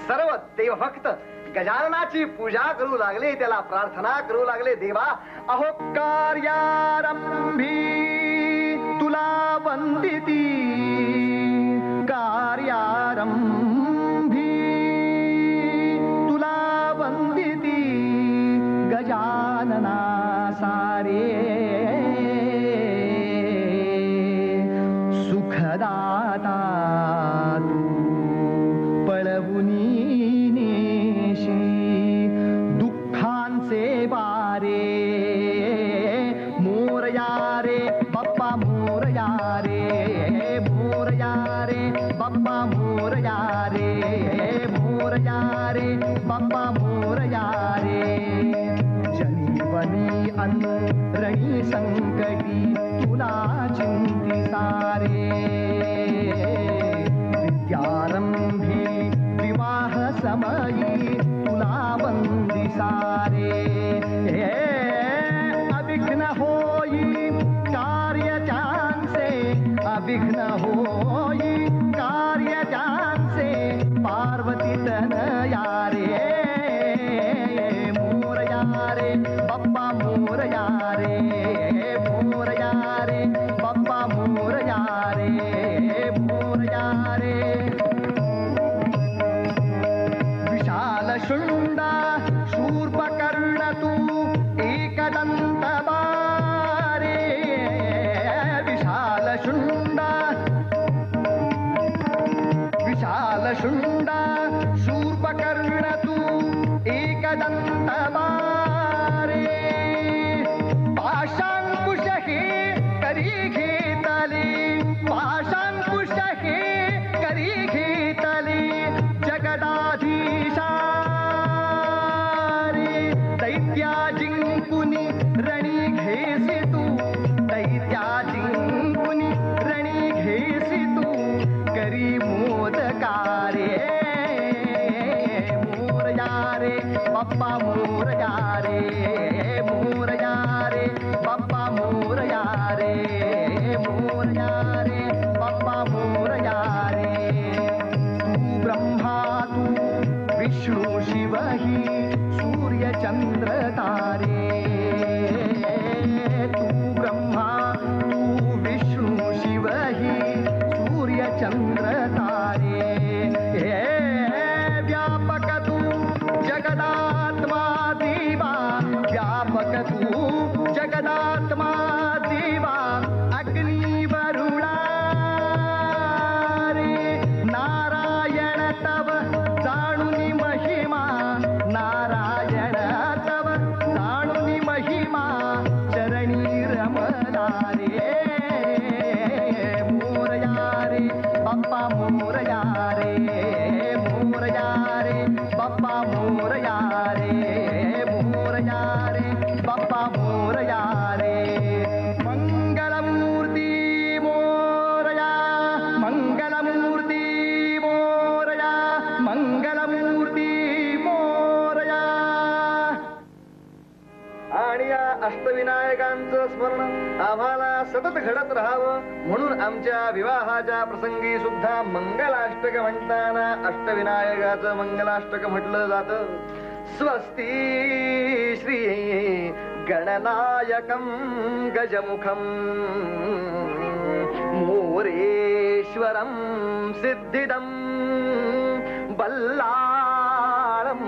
सर्व देवभक्त गजाननाची पूजा करू लागले, त्याला प्रार्थना करू लागले. देवा, अहो कार्यारंभी तुला वंदिती, कार्यारंभी तुला वंदिती, गजानना सारे सुखदाता तू पळवुनी नेशी, दुःखांचे वारे मोरया रे बाप्पा मोरया रे, मोरया रे बाप्पा मोरया रे, मोरया रे बाप्पा मोरया रे. जनीवनी अंतरणी संकटी तुला चिंती सारे, विद्यारंभी समयी तुला बंदी सारे हे अविघ्न होई कार्य त्यांचे अविघ्न होई कार्य त्यांचे पार्वती तनया रे मोरया रे बाप्पा मोरया रे मोरया रे बाप्पा मोरया रे मोरया रे विशाल शुंडा शूर्पकर्ण तू एकदंत बारे विशाल शुंडा शूर्पकर्ण तू एकदंत बारे पाशांकुश हे करी घेतले पाशांकुश हे करी घेतले जगदाधीशा रे दैत्या जिंकुनी रणी घेसी तू दैत्या जिंकुनी रणी घेसी तू करी मोदकारे मोरया रे बाप्पा मोरया रे मोरया रे बाप्पा मोरया रे मोरया रे बाप्पा मोरया रे तू ब्रह्मा तू विष्णू शिव ही सूर्य चंद्र तारे तू ब्रह्मा तू विष्णू शिव ही सूर्य चंद्र तारे हे व्यापक तू जगदात्मा दिवा व्यापक तू जगदात्मा दिवा अग्नि वरुणा रे नारायण तव जाणुनी महिमा नारायण तव जाणुनी महिमा चरणी रमला रे मोरया रे बाप्पा मोरया रे मोरया रे बाप्पा मोरया रे मोरया रे बाप्पा मोरया रे मंगलमूर्ती मोरया मंगलमूर्ती मोरया मंगलमूर्ती मोरया आणि या अष्टविनायकांचं स्मरण आम्हाला सतत घडत राहावं म्हणून आमच्या विवाहाच्या प्रसंगी सुद्धा मंगलाष्टक म्हणताना अष्टविनायकाचं मंगलाष्टक म्हटलं जातं. स्वस्ती श्री गणनायकं गजमुखं मोरेश्वरं सिद्धिदं बल्लाळं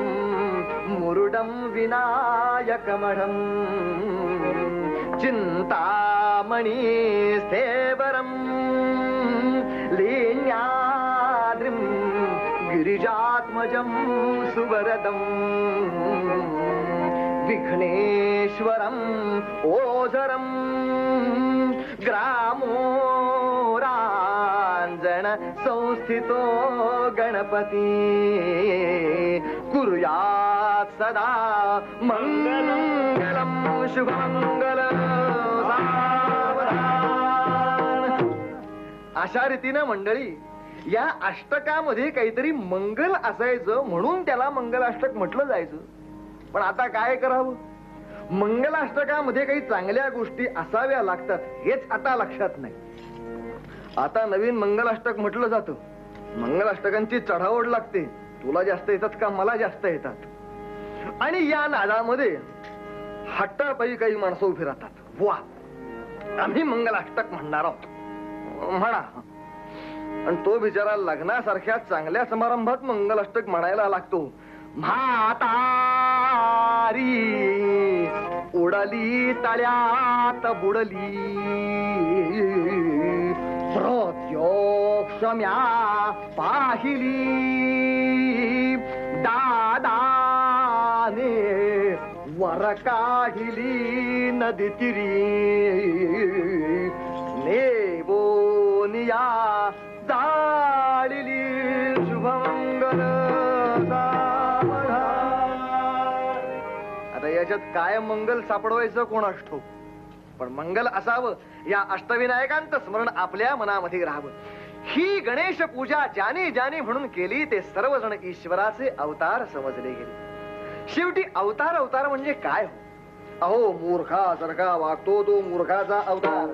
मुरुडं विनायकमढं चिंतामणि स्थेवरं लीन्याद्रिं गिरिजात्मजं सुवरदं विघ्नेश्वरं ओझरं ग्रामोरांजन संस्थितो गणपती कुर्यात् सदा मंगलम शुभमंगल सावधान. अशा रीतीनं मंडळी या अष्टकामध्ये काहीतरी मंगल असायचं म्हणून त्याला मंगलाष्टक म्हटलं जायचं. पण आता काय करावं, मंगलाष्टकामध्ये काही चांगल्या गोष्टी असाव्या लागतात हेच आता लक्षात नाही. आता नवीन मंगलाष्टक म्हटलं जातं. मंगलाष्टकांची चढाओढ लागते. तुला जास्त येतात का मला जास्त येतात. आणि या नादामध्ये हट्टापायी काही माणसं उभी राहतात. वा आम्ही मंगलाष्टक म्हणणार आहोत म्हणा. आणि तो बिचारा लग्नासारख्या चांगल्या समारंभात मंगलाष्टक म्हणायला लागतो. म्हातारी उडली तळ्यात बुडली प्रत्योक्षम्या पाहिली दादाने वर काढिली नदी तिरी नेबोनिया जाळिली शुभमंगल. आता याच्यात काय मंगल सापडवायचं कोणास ठाऊक. पण मंगल असावं या अष्टविनायकांचं स्मरण आपल्या मनामध्ये राहावं ही गणेश पूजा ज्याने ज्याने म्हणून केली ते सर्वजण ईश्वराचे अवतार समजले गेले. शेवटी अवतार अवतार म्हणजे काय हो? अहो, मूर्खासारखा वागतो तो मूर्खाचा अवतार,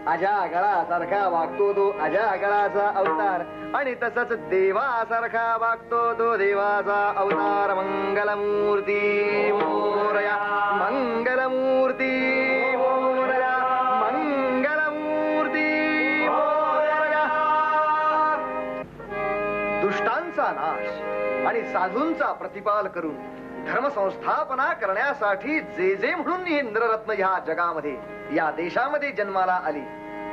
अजागळासारखा वागतो तो अजागळाचा अवतार, आणि तसंच देवासारखा वागतो तो देवाचा अवतार. मंगलमूर्ती मोरया, मंगलमूर्ती मोरया, मंगलमूर्ती मोरया. दुष्टांचा नाश आणि साधूंचा प्रतिपाल करून धर्मसंस्थापना करण्यासाठी जे जे म्हणून ही इंद्ररत्न ह्या जगामध्ये या देशामध्ये जन्माला आली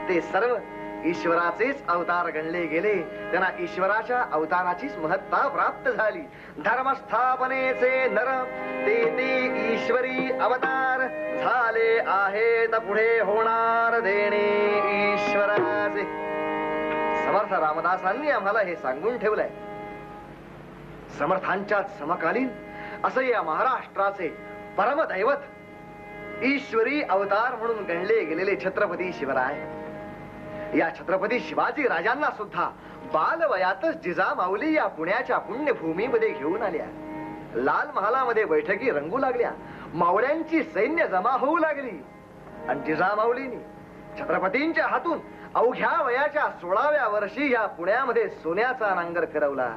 ते सर्व ईश्वराचेच अवतार गणले गेले. त्यांना ईश्वराच्या अवताराचीच महत्ता प्राप्त झाली. धर्मस्थापनेचे नर ते ते ईश्वरी अवतार झाले आहेत, पुढे होणार देणे ईश्वराचे. समर्थ रामदासांनी आम्हाला हे सांगून ठेवलंय. समर्थांच्या समकालीन असं या महाराष्ट्राचे परमदैवत ईश्वरी अवतार म्हणून गणले गेलेले छत्रपती शिवराय. या छत्रपती शिवाजी राजांना सुद्धा बालवयातच जिजामाऊली या पुण्याच्या पुण्यभूमीमध्ये घेऊन आल्या. लाल महालामध्ये बैठकी रंगू लागल्या, मावळ्यांची सैन्य जमा होऊ लागली, आणि जिजामाऊलींनी छत्रपतींच्या हातून अवघ्या वयाच्या 16व्या वर्षी या पुण्यामध्ये सोन्याचा नांगर फिरवला.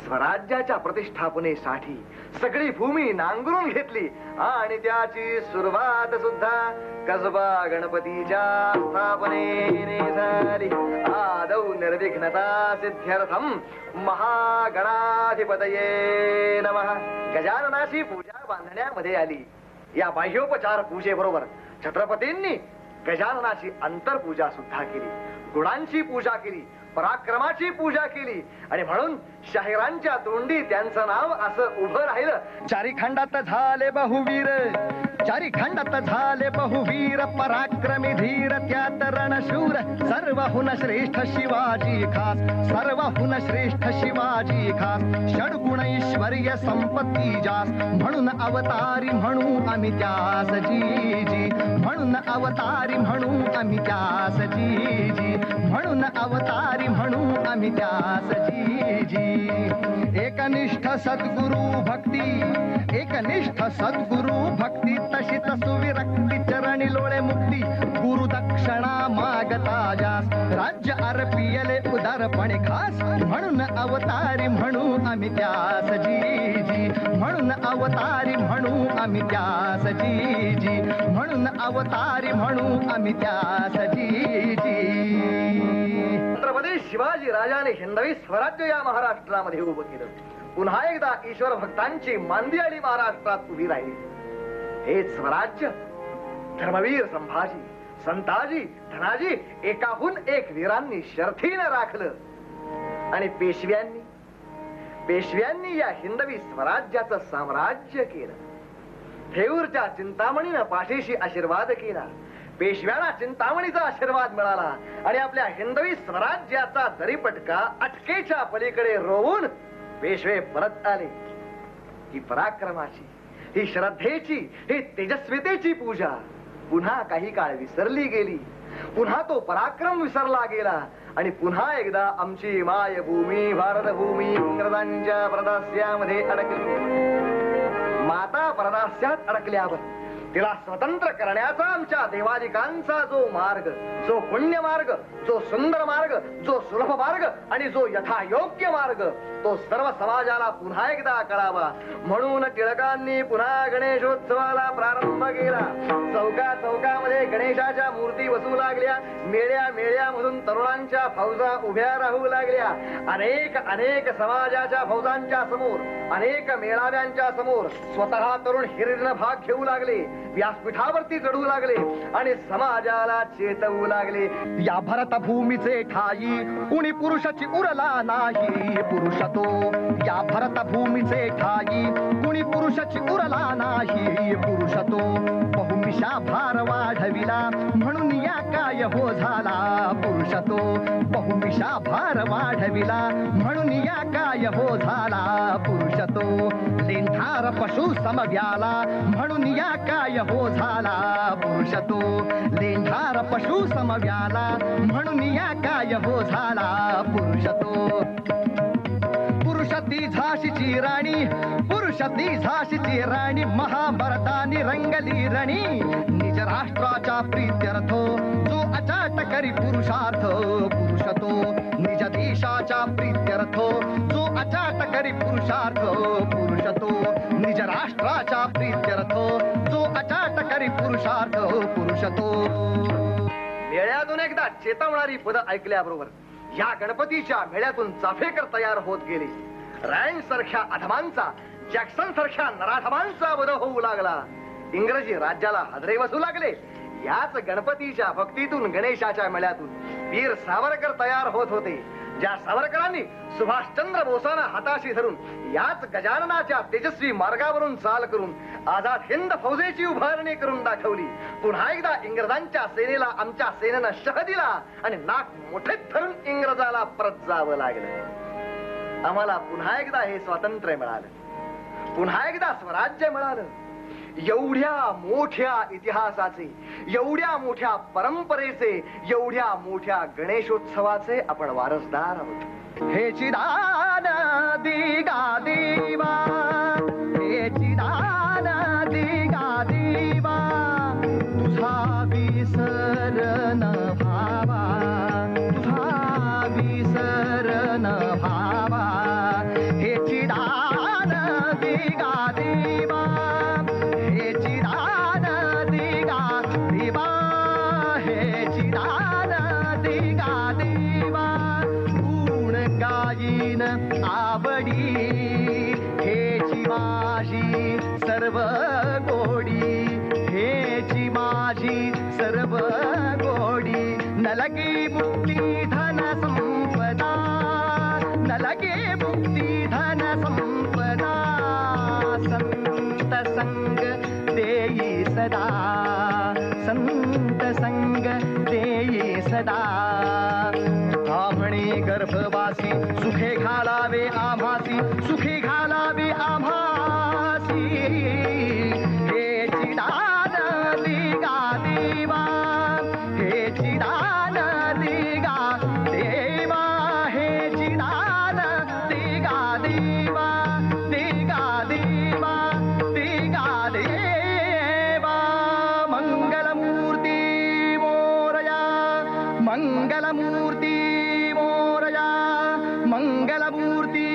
स्वराज्याच्या प्रतिष्ठापनेसाठी सगळी भूमी नांगरून घेतली, आणि त्याची सुरुवात सुद्धा कसबा गणपतीच्या स्थापनेने झाली. आदौ निर्विघ्नता सिद्ध्यर्थम महागणाधिपतये नमः. गजाननाची पूजा बांधण्यामध्ये आली. या बाह्योपचार पूजेबरोबर छत्रपतींनी गजाननाची अंतरपूजा सुद्धा केली, गुणांची पूजा केली, पराक्रमाची पूजा केली, आणि म्हणून शाहिरांच्या तोंडी त्यांचं नाव असं उभं राहिलं. चारी खंडात झाले बहुवीर, चारी खंडात झाले बहुवीर, पराक्रमी धीर त्यात रणशूर, सर्वहुन श्रेष्ठ शिवाजी खास, सर्वहुन श्रेष्ठ शिवाजी खास, षड्गुण ऐश्वर्य संपत्ती जास, म्हणून अवतारी म्हणू आम्ही त्यास जी, म्हणून अवतारी म्हणू आम्ही त्यास जी, म्हणून अवतारी म्हणू आम्ही त्यास जी. एकनिष्ठ सद्गुरु भक्ती, एकनिष्ठ सद्गुरु भक्ती, तशीच सुविरक्ती चरणी लोळे मुक्ती, गुरु दक्षिणा मागता जास, राज्य अर्पियले उदारपणे खास, म्हणून अवतारी म्हणू आम्ही त्यास जी, म्हणून अवतारी म्हणू आम्ही त्यास जी, म्हणून अवतारी म्हणू आम्ही त्यास जी. छत्रपती शिवाजी राजाने हिंदवी स्वराज्य या महाराष्ट्रामध्ये उभं केलं. पुन्हा एकदा ईश्वर भक्तांची मांदियाळी महाराष्ट्रात उभी राहिली. हे स्वराज्य धर्मवीर संभाजी, संताजी, धनाजी एकाहून एक वीरांनी शर्थीनं राखलं, आणि पेशव्यांनी या हिंदवी स्वराज्याचं साम्राज्य केलं. थेऊरच्या चिंतामणीनं पाठीशी आशीर्वाद केला. पेशव्यांना चिंतामणीचा आशीर्वाद मिळाला, आणि आपल्या हिंदवी स्वराज्याचा दरीपटका अटकेच्या पलीकडे रोवून पेशवे परत आले. ही पराक्रमाची, ही श्रद्धेची, ही तेजस्वितेची पूजा पुन्हा काही काळ विसरली गेली. पुन्हा तो पराक्रम विसरला गेला, आणि पुन्हा एकदा आमची मायभूमी भारतभूमी इंग्रजांच्या परदास्यामध्ये अडकली. माता परदास्यात अडकल्यावर तिला स्वतंत्र करण्याचा आमच्या देवादिकांचा जो मार्ग, जो पुण्य मार्ग, जो सुंदर मार्ग, जो सुलभ मार्ग, आणि जो यथायोग्य मार्ग, तो सर्व समाजाला पुन्हा एकदा कळावा म्हणून टिळकांनी पुन्हा गणेशोत्सवाला प्रारंभ केला. चौका चौकामध्ये गणेशाच्या मूर्ती बसू लागल्या. मेळ्यामधून तरुणांच्या फौजा उभ्या राहू लागल्या. अनेक समाजाच्या फौजांच्या समोर, अनेक मेळाव्यांच्या समोर स्वतः तरुण हिरीनं भाग घेऊ लागले, व्यासपीठावरती चढू लागले, आणि समाजाला चेतवू लागले. या भारत भूमीचे ठाई कुणी पुरुषाची उरला नाही, पुरुष तो या भारत भूमीचे ठाई कुणी पुरुषाची उरला नाही, पुरुष तो बहुमिषा भार वाढविला म्हणून या काय हो झाला, पुरुष तो बहुमिषा भार वाढविला म्हणून या काय हो झाला, पुरुष तो लेंथा लेंढार पशु समव्याला म्हणून या काय हो झाला पुरुष तो लेंढार पशु समव्याला म्हणून या काय हो झाला पुरुष तो पुरुषती झाशीची राणी पुरुषती झाशीची राणी महाभारतानी रंगली रणी निज राष्ट्राच्या प्रीत्यर्थो जो अचाट करी पुरुषार्थ पुरुष तो निज देशाच्या प्रीत्यर्थो जो अचाट करी पुरुषार्थ पुरुष तो निज राष्ट्राच्या प्रीत्यर्थो जो अचाट करी पुरुषार्थ पुरुष तो मेळ्यातून एकदा चेतवणारी पद ऐकल्याबरोबर या गणपतीच्या मेळ्यातून चाफेकर तयार होत गेले. रँड सारख्या अधमांचा जॅक्सन सारख्या नराधमांचा वध होऊ लागला. इंग्रजी राज्याला हादरे बसू लागले. याच गणपतीच्या भक्तीतून गणेशाच्या मेळ्यातून वीर सावरकर तयार होत होते. ज्या सावरकरांनी सुभाषचंद्र बोसांना हाताशी धरून याच गजाननाच्या तेजस्वी मार्गावरून चाल करून आझाद हिंद फौजेची उभारणी करून दाखवली. पुन्हा एकदा इंग्रजांच्या सेनेला आमच्या सेनेनं शह दिला आणि नाक मोठेच धरून इंग्रजाला परत जावं लागलं. आम्हाला पुन्हा एकदा हे स्वातंत्र्य मिळालं. पुन्हा एकदा स्वराज्य मिळालं. एवढ्या मोठ्या इतिहासाचे एवढ्या मोठ्या परंपरेचे एवढ्या मोठ्या गणेशोत्सवाचे आपण वारसदार आहोत. हे चिदान दिगा देवा हे चिदान दिगा देवा तुझा विसर न भावा तुझा विसर न भावा हे चिदान दिगा देवा हे चिदान दिगा देवा हे चिदान दिगा देवा गुण गायीन आवडी हेची माझी सर्व गोडी हेची माझी सर्व गोडी न लगे मुक्ती धन संपदा न लगे मुक्ती धन संपदा संत संग देई सदा संत संग देई सदा ब्राह्मणे गर्भवासी सुखे घालावे आम्हासी सुखे घालावे आम्हासी हे चिदान दिगा देवा हे चिदान दिगा देवा हे चिदान दिगा देवा दिगा देवा दिगा देवा मंगलमूर्ती मोरया मंगलमूर्ती मोरया मंगलमूर्ती